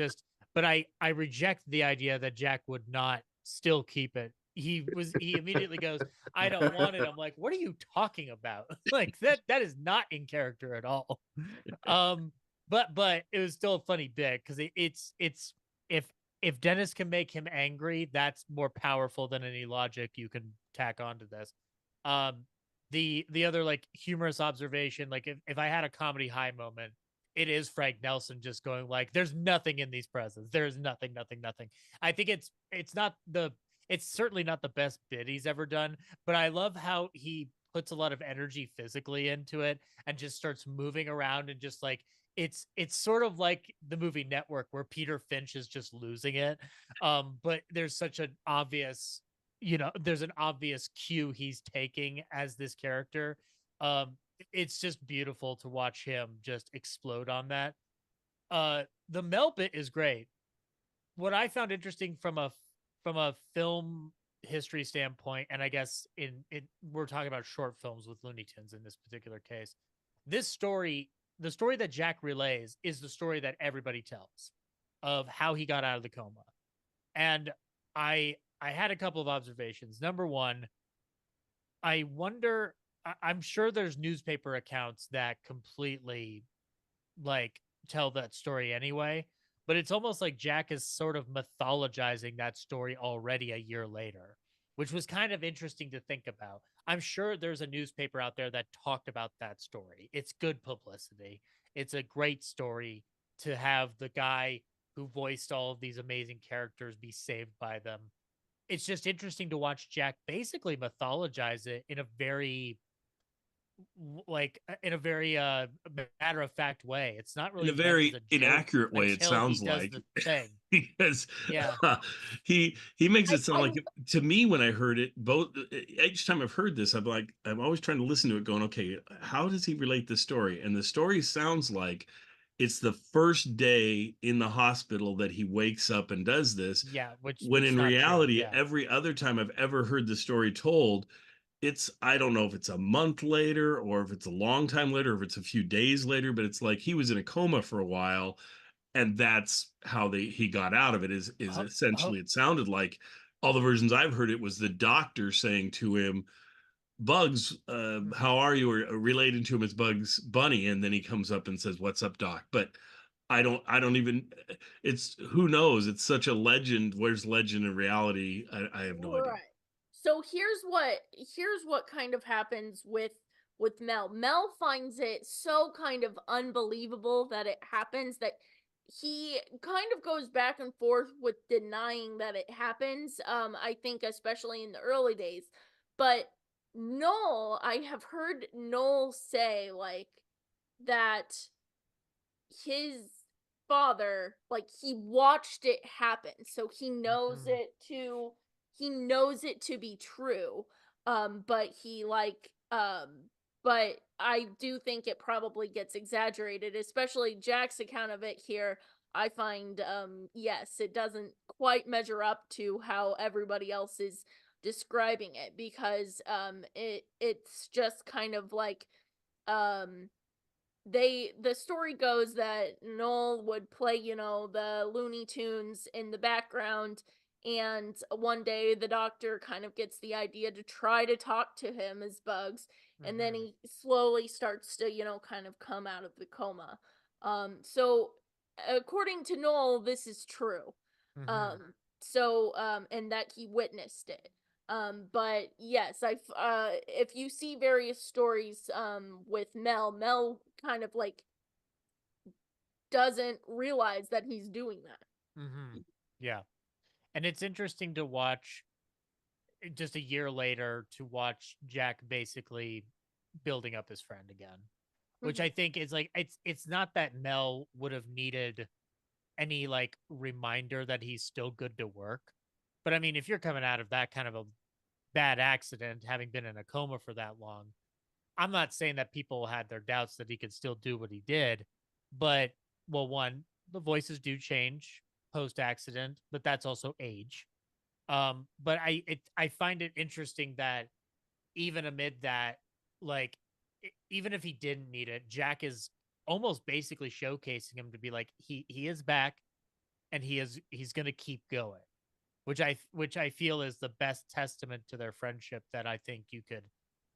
but I reject the idea that Jack would not still keep it. He immediately goes, I don't want it. I'm like, what are you talking about? Like that is not in character at all. But it was still a funny bit because it's if Dennis can make him angry, that's more powerful than any logic you can tack onto this. The other like humorous observation, like if I had a comedy high moment, it is Frank Nelson just going like, there's nothing in these presents. There's nothing. I think it's certainly not the best bit he's ever done, but I love how he puts a lot of energy physically into it and just starts moving around and just like it's sort of like the movie Network where Peter Finch is just losing it. But there's such an obvious, there's an obvious cue he's taking as this character. It's just beautiful to watch him just explode on that. The Mel bit is great. What I found interesting from a film history standpoint, and I guess we're talking about short films with Looney Tunes in this particular case. This story, the story that Jack relays, is the story that everybody tells of how he got out of the coma. And I had a couple of observations. Number one, I wonder, I'm sure there's newspaper accounts that completely like tell that story anyway, but it's almost like Jack is sort of mythologizing that story already a year later, which was kind of interesting to think about. I'm sure there's a newspaper out there that talked about that story. It's good publicity. It's a great story to have the guy who voiced all of these amazing characters be saved by them. It's just interesting to watch Jack basically mythologize it in a very matter of fact way. It's not really
in a very inaccurate way, it sounds like. Because he makes it sound like, to me, when I heard it, each time I've heard this, I'm always trying to listen to it going, okay, how does he relate the story? And the story sounds like it's the first day in the hospital that he wakes up and does this.
Yeah,
when in reality, every other time I've ever heard the story told, I don't know if it's a month later or if it's a long time later, or if it's a few days later, but it's like he was in a coma for a while, and that's how he got out of it. Is essentially, it sounded like all the versions I've heard, it was the doctor saying to him, Bugs, how are you? Or relating to him as Bugs Bunny, and then he comes up and says, "What's up, Doc?" But I don't even. It's, who knows? It's such a legend. Where's legend and reality? I have no idea.
So here's what kind of happens with Mel. Mel finds it so kind of unbelievable that it happens that he kind of goes back and forth with denying that it happens. I think especially in the early days. But Noel, I have heard Noel say like that his father, like, he watched it happen, so he knows it to be true. But but I do think it probably gets exaggerated, especially Jack's account of it here. I find yes, it doesn't quite measure up to how everybody else is describing it, because it's just kind of like the story goes that Noel would play, the Looney Tunes in the background, and one day the doctor kind of gets the idea to try to talk to him as Bugs, and then he slowly starts to, kind of come out of the coma. So according to Noel, this is true. And that he witnessed it. But yes, if you see various stories with Mel kind of like doesn't realize that he's doing that.
Yeah. And it's interesting to watch just a year later, to watch Jack basically building up his friend again, which I think is like, it's not that Mel would have needed any like reminder that he's still good to work. But I mean, if you're coming out of that kind of a bad accident, having been in a coma for that long, I'm not saying that people had their doubts that he could still do what he did, but, well, one, the voices do change post-accident, but that's also age. But I find it interesting that even amid that, like, even if he didn't need it, Jack is almost basically showcasing him to be like, he is back, and he's going to keep going, which I feel is the best testament to their friendship that I think you could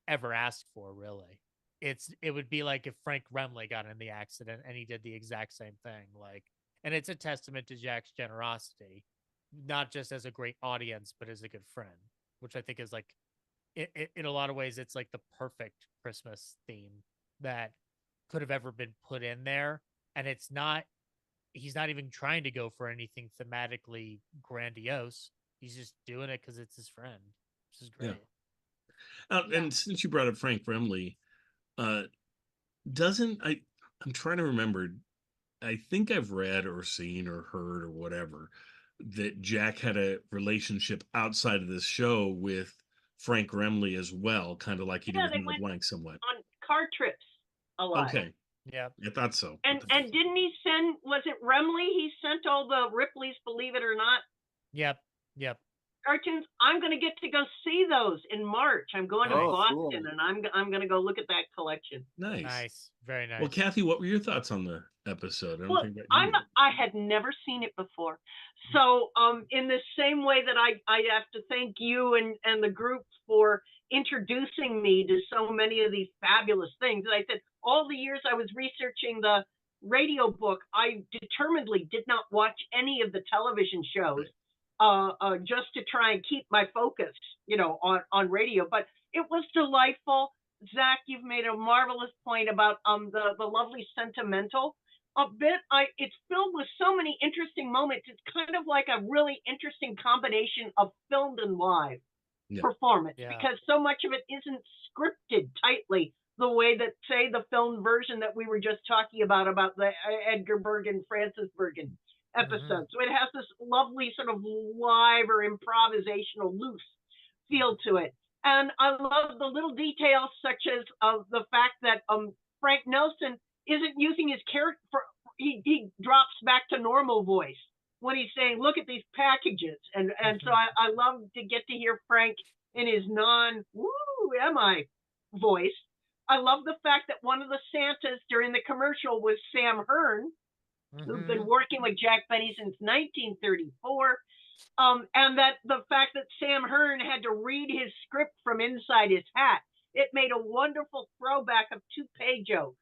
ever ask for. Really, it would be like if Frank Remley got in the accident and he did the exact same thing. Like, and it's a testament to Jack's generosity, not just as a great audience, but as a good friend, which I think is like, in a lot of ways, it's like the perfect Christmas theme that could have ever been put in there. And it's not, he's not even trying to go for anything thematically grandiose. He's just doing it because it's his friend, which is great.
And since you brought up Frank Remley, I'm trying to remember, I think I've read or seen or heard or whatever that Jack had a relationship outside of this show with Frank Remley as well, kind of like he did with Mel Blanc somewhat.
On car trips a lot.
Okay.
Yeah.
I thought so.
And didn't he send, was it Remley? He sent all the Ripley's Believe It or Not
Yep.
cartoons. I'm going to get to go see those in March. I'm going to Boston,
cool.
and I'm going to go look at that collection.
Nice.
Very nice.
Well, Kathy, what were your thoughts on the episode?
Well, I had never seen it before. So in the same way that I have to thank you and the group for introducing me to so many of these fabulous things. And I said, all the years I was researching the radio book, I determinedly did not watch any of the television shows just to try and keep my focus, on radio. But it was delightful. Zach, you've made a marvelous point about the lovely sentimental bit. It's filled with so many interesting moments. It's kind of like a really interesting combination of filmed and live performance, because so much of it isn't scripted tightly the way that, say, the filmed version that we were just talking about the Edgar Bergen, Francis Bergen episode. So it has this lovely sort of live or improvisational loose feel to it. And I love the little details, such as the fact that Frank Nelson isn't using his character. He drops back to normal voice when he's saying, "Look at these packages," and so I love to get to hear Frank in his non-"Woo, am I?" voice. I love the fact that one of the Santas during the commercial was Sam Hearn, who's been working with Jack Benny since 1934. And that the fact that Sam Hearn had to read his script from inside his hat, it made a wonderful throwback of toupee jokes.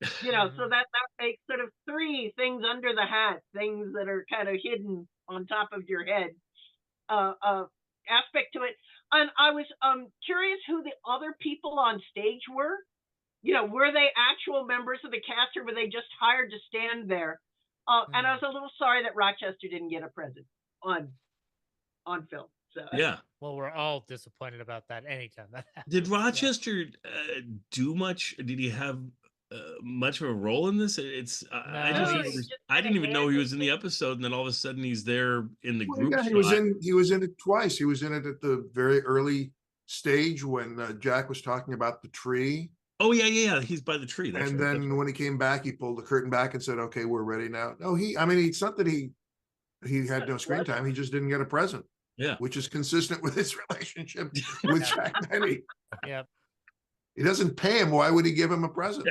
So that makes sort of three things under the hat, things that are kind of hidden on top of your head aspect to it. And I was curious who the other people on stage were. Were they actual members of the cast, or were they just hired to stand there? And I was a little sorry that Rochester didn't get a present on film. So
yeah.
Well, we're all disappointed about that anytime that happens.
Did Rochester do much? Did he have much of a role in this? I didn't even know he was in the episode, and then all of a sudden he's there in the group.
Yeah, he was in it twice. He was in it at the very early stage when Jack was talking about the tree.
Oh yeah. He's by the tree.
That's then when he came back, he pulled the curtain back and said, "Okay, we're ready now." No, it's not that he had no screen time. He just didn't get a present.
Yeah,
which is consistent with his relationship with Jack Benny.
Yep.
He doesn't pay him. Why would he give him a present?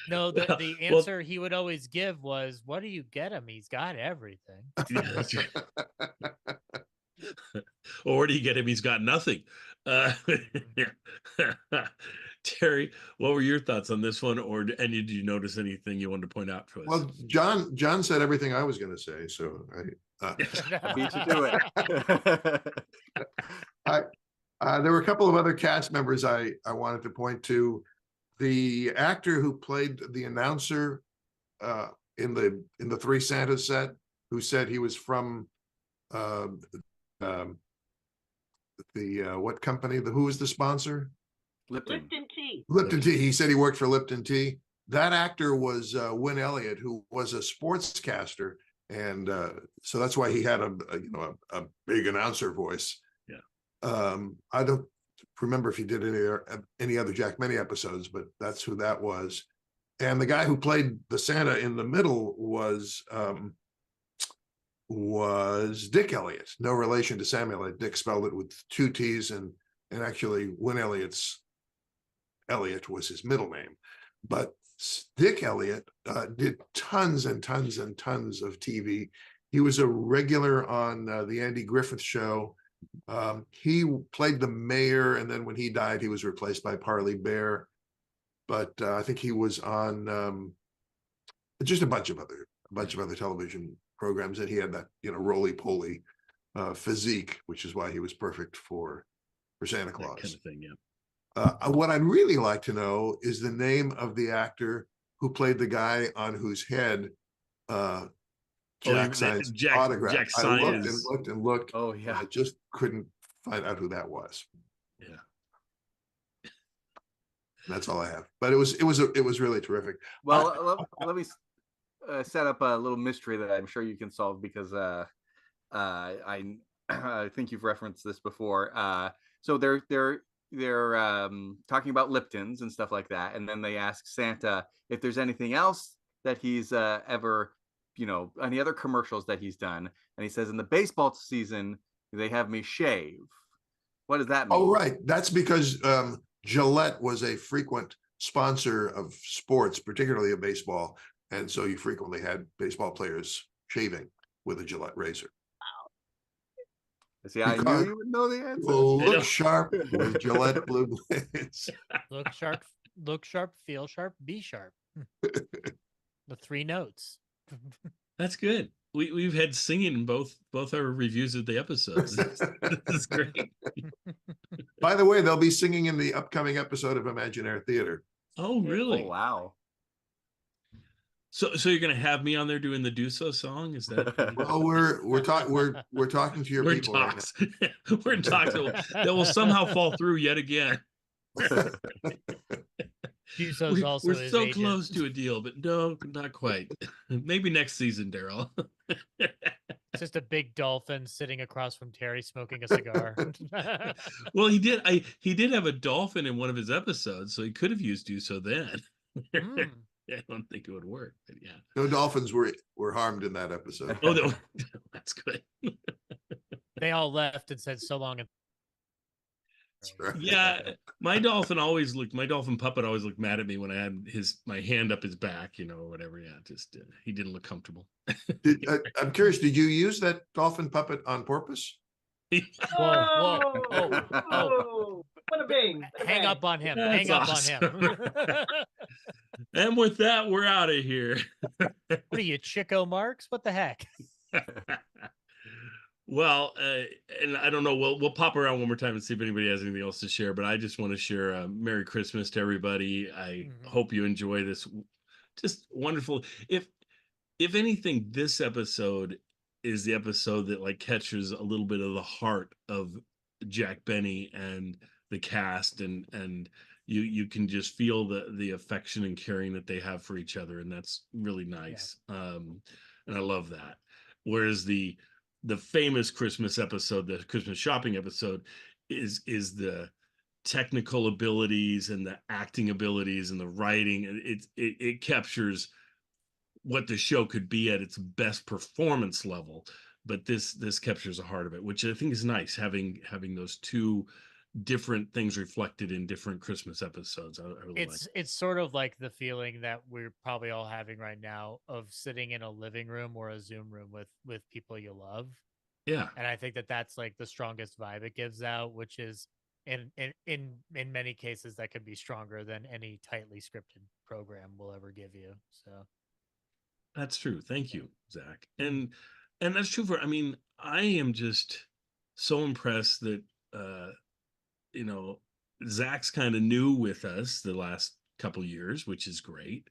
No, the answer he would always give was, "What do you get him? He's got everything."
Or where do you get him? He's got nothing. Terry, what were your thoughts on this one? And did you notice anything you wanted to point out to us?
Well, John said everything I was going to say, so I
beat you to it.
There were a couple of other cast members I wanted to point to. The actor who played the announcer in the Three Santas set, who said he was from what company? Who was the sponsor?
Lipton Tea.
Lipton Tea. He said he worked for Lipton Tea. That actor was Win Elliott, who was a sportscaster, and so that's why he had a big announcer voice.
Yeah.
I don't remember if he did any other Jack Benny episodes, but that's who that was. And the guy who played the Santa in the middle was was Dick Elliott, no relation to Sam Elliott. Dick spelled it with 2 T's, and actually Win Elliott was his middle name. But Dick Elliott did tons and tons and tons of TV. He was a regular on the Andy Griffith Show. He played the mayor, and then when he died, he was replaced by Parley Bear. But I think he was on just a bunch of other television programs, and he had that roly-poly physique, which is why he was perfect for Santa Claus.
That kind of thing, yeah.
What I'd really like to know is the name of the actor who played the guy on whose head Jack signs autograph.
Jack
I looked
signs.
and looked and looked.
Oh yeah.
I just couldn't find out who that was.
Yeah.
That's all I have. But it was really terrific.
Well, let me set up a little mystery that I'm sure you can solve, because I think you've referenced this before. So they're talking about Liptons and stuff like that, and then they ask Santa if there's anything else that he's ever, any other commercials that he's done, and he says in the baseball season they have me shave. What does that mean?
Oh, right. That's because Gillette was a frequent sponsor of sports, particularly of baseball, and so you frequently had baseball players shaving with a Gillette razor.
See, I knew you would know the answer.
Look sharp with Gillette blue blades.
Look sharp, feel sharp, be sharp. The 3 notes.
That's good. We've had singing in both our reviews of the episodes. This is great.
By the way, they'll be singing in the upcoming episode of Imaginaire Theater.
Oh, really?
Oh, wow.
So you're gonna have me on there doing the Do So song? Is that?
Well, we're talking to your people
talks.
right
now. We're in talks that will somehow fall through yet again. We're so close to a deal, but no, not quite. Maybe next season, Daryl.
It's just a big dolphin sitting across from Terry smoking a cigar.
Well, he did have a dolphin in one of his episodes, so he could have used Do So then. I don't think it would work, but yeah.
No dolphins were harmed in that episode.
Oh, no. That's good.
They all left and said so long.
Right.
Yeah, my dolphin puppet always looked mad at me when I had my hand up his back, or whatever. Yeah, just he didn't look comfortable.
I'm curious, did you use that dolphin puppet on purpose?
Whoa. What a bing.
Hang up on him.
That's
Hang up
awesome.
on him.
And with that, we're out of here.
What are you, Chico Marx? What the heck?
Well, and I don't know, we'll pop around one more time and see if anybody has anything else to share, but I just want to share a Merry Christmas to everybody. I hope you enjoy this just wonderful. If anything, this episode is the episode that catches a little bit of the heart of Jack Benny and the cast, and you can just feel the affection and caring that they have for each other, and that's really nice. And I love that. Whereas the famous Christmas episode, the Christmas shopping episode, is the technical abilities and the acting abilities and the writing. It captures what the show could be at its best performance level, but this captures the heart of it, which I think is nice, having those two different things reflected in different Christmas episodes. I really
It's sort of like the feeling that we're probably all having right now of sitting in a living room or a Zoom room with people you love.
Yeah.
And I think that's the strongest vibe it gives out, which is in many cases that could be stronger than any tightly scripted program will ever give you. So
that's true. Thank you, Zach. And that's true I am just so impressed that Zach's kind of new with us the last couple years, which is great.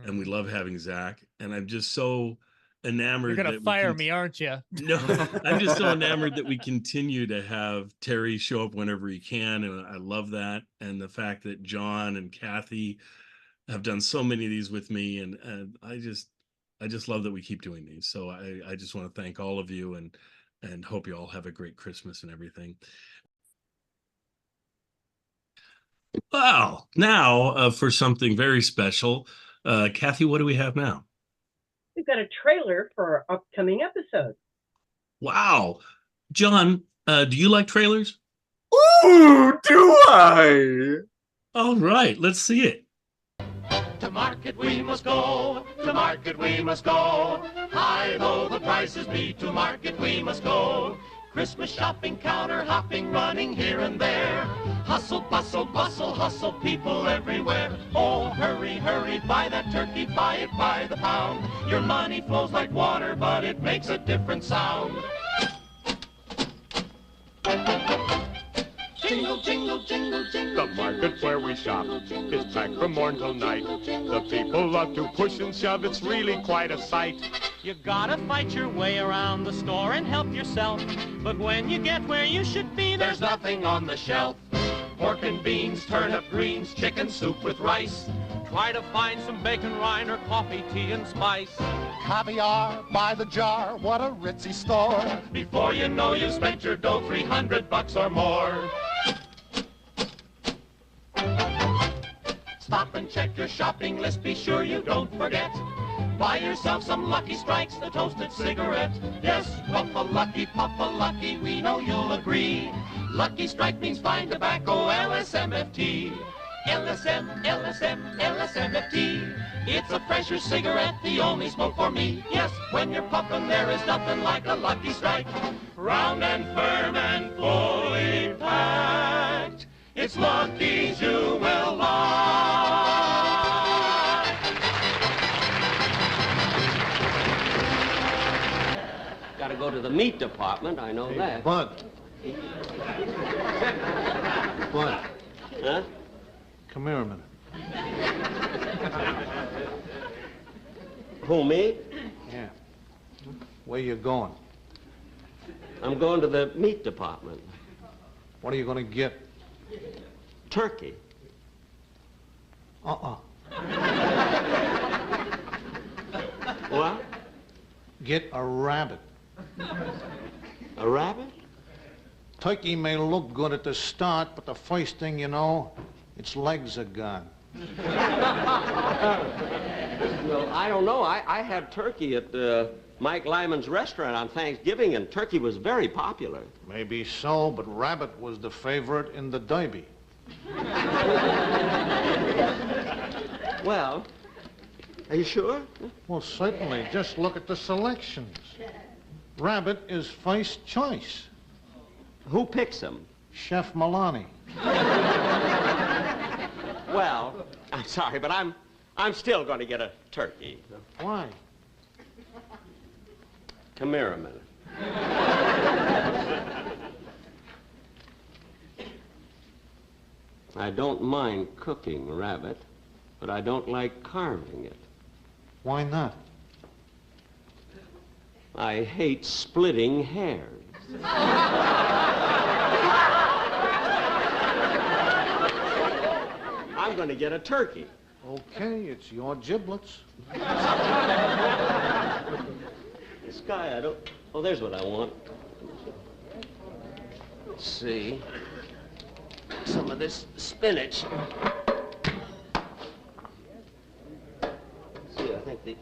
And we love having Zach. And I'm just so enamored.
You're going to fire me, aren't you?
No, I'm just so enamored that we continue to have Terry show up whenever he can. And I love that. And the fact that John and Kathy have done so many of these with me. And I just love that we keep doing these. So I just want to thank all of you and hope you all have a great Christmas and everything. Well, now for something very special, Kathy, what do we have now?
We've got a trailer for our upcoming episode.
Wow. John, do you like trailers?
Ooh, do I?
All right, let's see it.
To market we must go, to market we must go. High though the prices be, to market we must go. Christmas shopping, counter hopping, running here and there. Hustle, bustle, bustle, hustle, people everywhere. Oh, hurry, hurry, buy that turkey, buy it by the pound. Your money flows like water, but it makes a different sound.
Jingle, jingle, jingle, jingle. The market where we shop is packed from morn till night. The people love to push and shove. It's really quite a sight.
You gotta fight your way around the store and help yourself. But when you get where you should be, there's nothing on the shelf. Pork and beans, turnip greens, chicken soup with rice. Try to find some bacon rind or coffee, tea, and spice.
Caviar by the jar, what a ritzy store.
Before you know you spent your dough, $300 or more. Stop and check your shopping list, be sure you don't forget. Buy yourself some Lucky Strikes, the toasted cigarette. Yes, puff a lucky, we know you'll agree. Lucky Strike means fine tobacco, LSMFT. LSM, LSM, LSMFT. It's a fresher cigarette, the only smoke for me. Yes, when you're puffin', there is nothing like a Lucky Strike. Round and firm and fully packed, it's Lucky's you will like.
Gotta go to the meat department, I know that.
Bud. Bud.
Huh?
Come here a minute.
Who, me?
Yeah. Where you going?
I'm going to the meat department.
What are you going to get?
Turkey. What?
Get a rabbit.
A rabbit?
Turkey may look good at the start, but the first thing you know, its legs are gone.
Well, I don't know. I had turkey at Mike Lyman's restaurant on Thanksgiving, and turkey was very popular.
Maybe so, but rabbit was the favorite in the Derby.
Well, are you sure?
Well, certainly. Just look at the selections. Rabbit is first choice.
Who picks him?
Chef Milani.
Well, I'm sorry, but I'm still going to get a turkey.
Why?
Come here a minute. I don't mind cooking rabbit, but I don't like carving it.
Why not?
I hate splitting hairs. I'm going to get a turkey.
Okay, it's your giblets.
This guy, I don't... Oh, there's what I want. Let's see. Some of this spinach. Let's see, I think the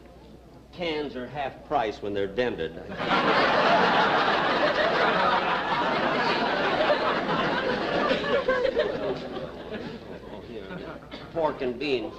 cans are half price when they're dented. Pork and beans.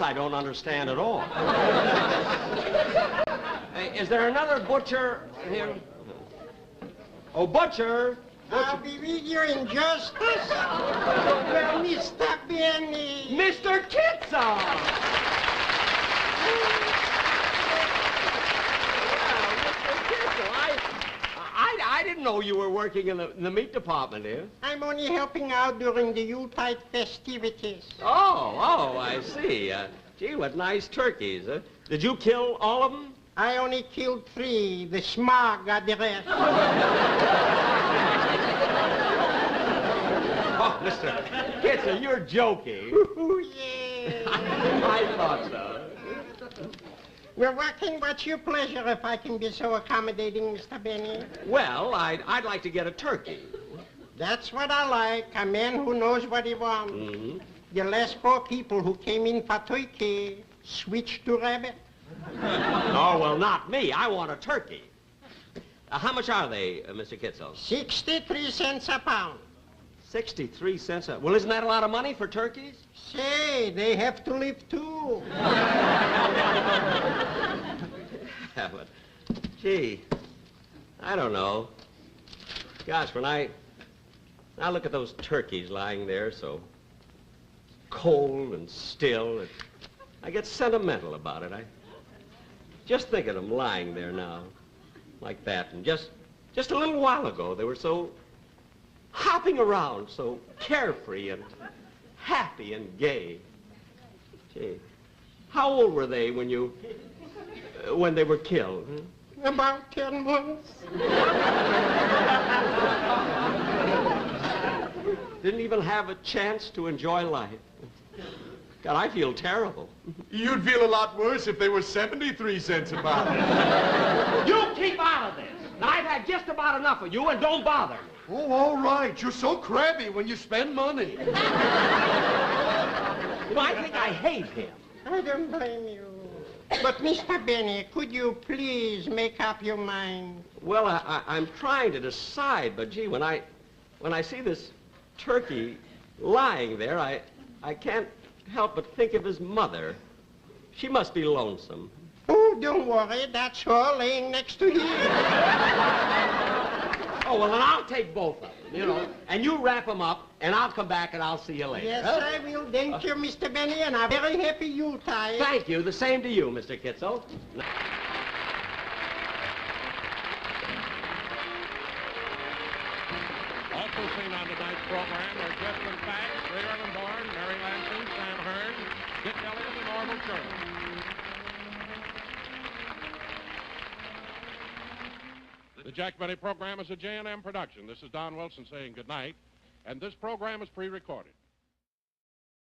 I don't understand at all. Hey, is there another butcher here? Oh, butcher!
I'll be with you in justice. Well, Mr. Benny.
Mr. Kitson! I didn't
didn't know you were working in the meat department, dear.
I'm only helping out during the Yuletide festivities.
Oh, I see. Gee, what nice turkeys. Did you kill all of them?
I only killed 3. The smog got the rest.
Oh, Mr. Kitzel, you're joking.
Yeah.
I thought so.
Well, what's your pleasure if I can be so accommodating, Mr. Benny?
Well, I'd like to get a turkey.
That's what I like, a man who knows what he wants.
Mm-hmm.
The last 4 people who came in for turkey switched to rabbit.
Oh, well, not me. I want a turkey. How much are they, Mr. Kitzel?
63 cents a pound.
63 cents a... Well, isn't that a lot of money for turkeys?
Say, they have to live too.
Yeah, but, gee, I don't know. Gosh, when I look at those turkeys lying there so cold and still, I get sentimental about it. I just think of them lying there now, like that. And just a little while ago, they were so hopping around, so carefree and happy and gay. Gee, how old were they when they were killed? Huh?
About 10 months.
Didn't even have a chance to enjoy life. God, I feel terrible.
You'd feel a lot worse if they were 73 cents a pound.
You keep out of this. Now, I've had just about enough of you, and don't bother me.
Oh, all right. You're so crabby when you spend money.
You know, I think I hate him.
I don't blame you. But, Mr. Benny, could you please make up your mind?
Well, I'm trying to decide, but gee, when I see this turkey lying there, I can't help but think of his mother. She must be lonesome.
Oh, don't worry. That's her laying next to you.
Oh, well, then I'll take both of them, you know, and you wrap them up, and I'll come back and I'll see you later.
Yes, I will. Thank you, Mr. Benny, and a very happy Yuletide.
Thank you. The same to you, Mr. Kitzel.
Also seen on tonight's program are Jessamine Fax, Ray Erlenborn, Mary Lansing, Sam Hearn, Dick Elliott, and Orville Shirley. The Jack Benny program is a J&M production. This is Don Wilson saying good night, and this program is pre-recorded.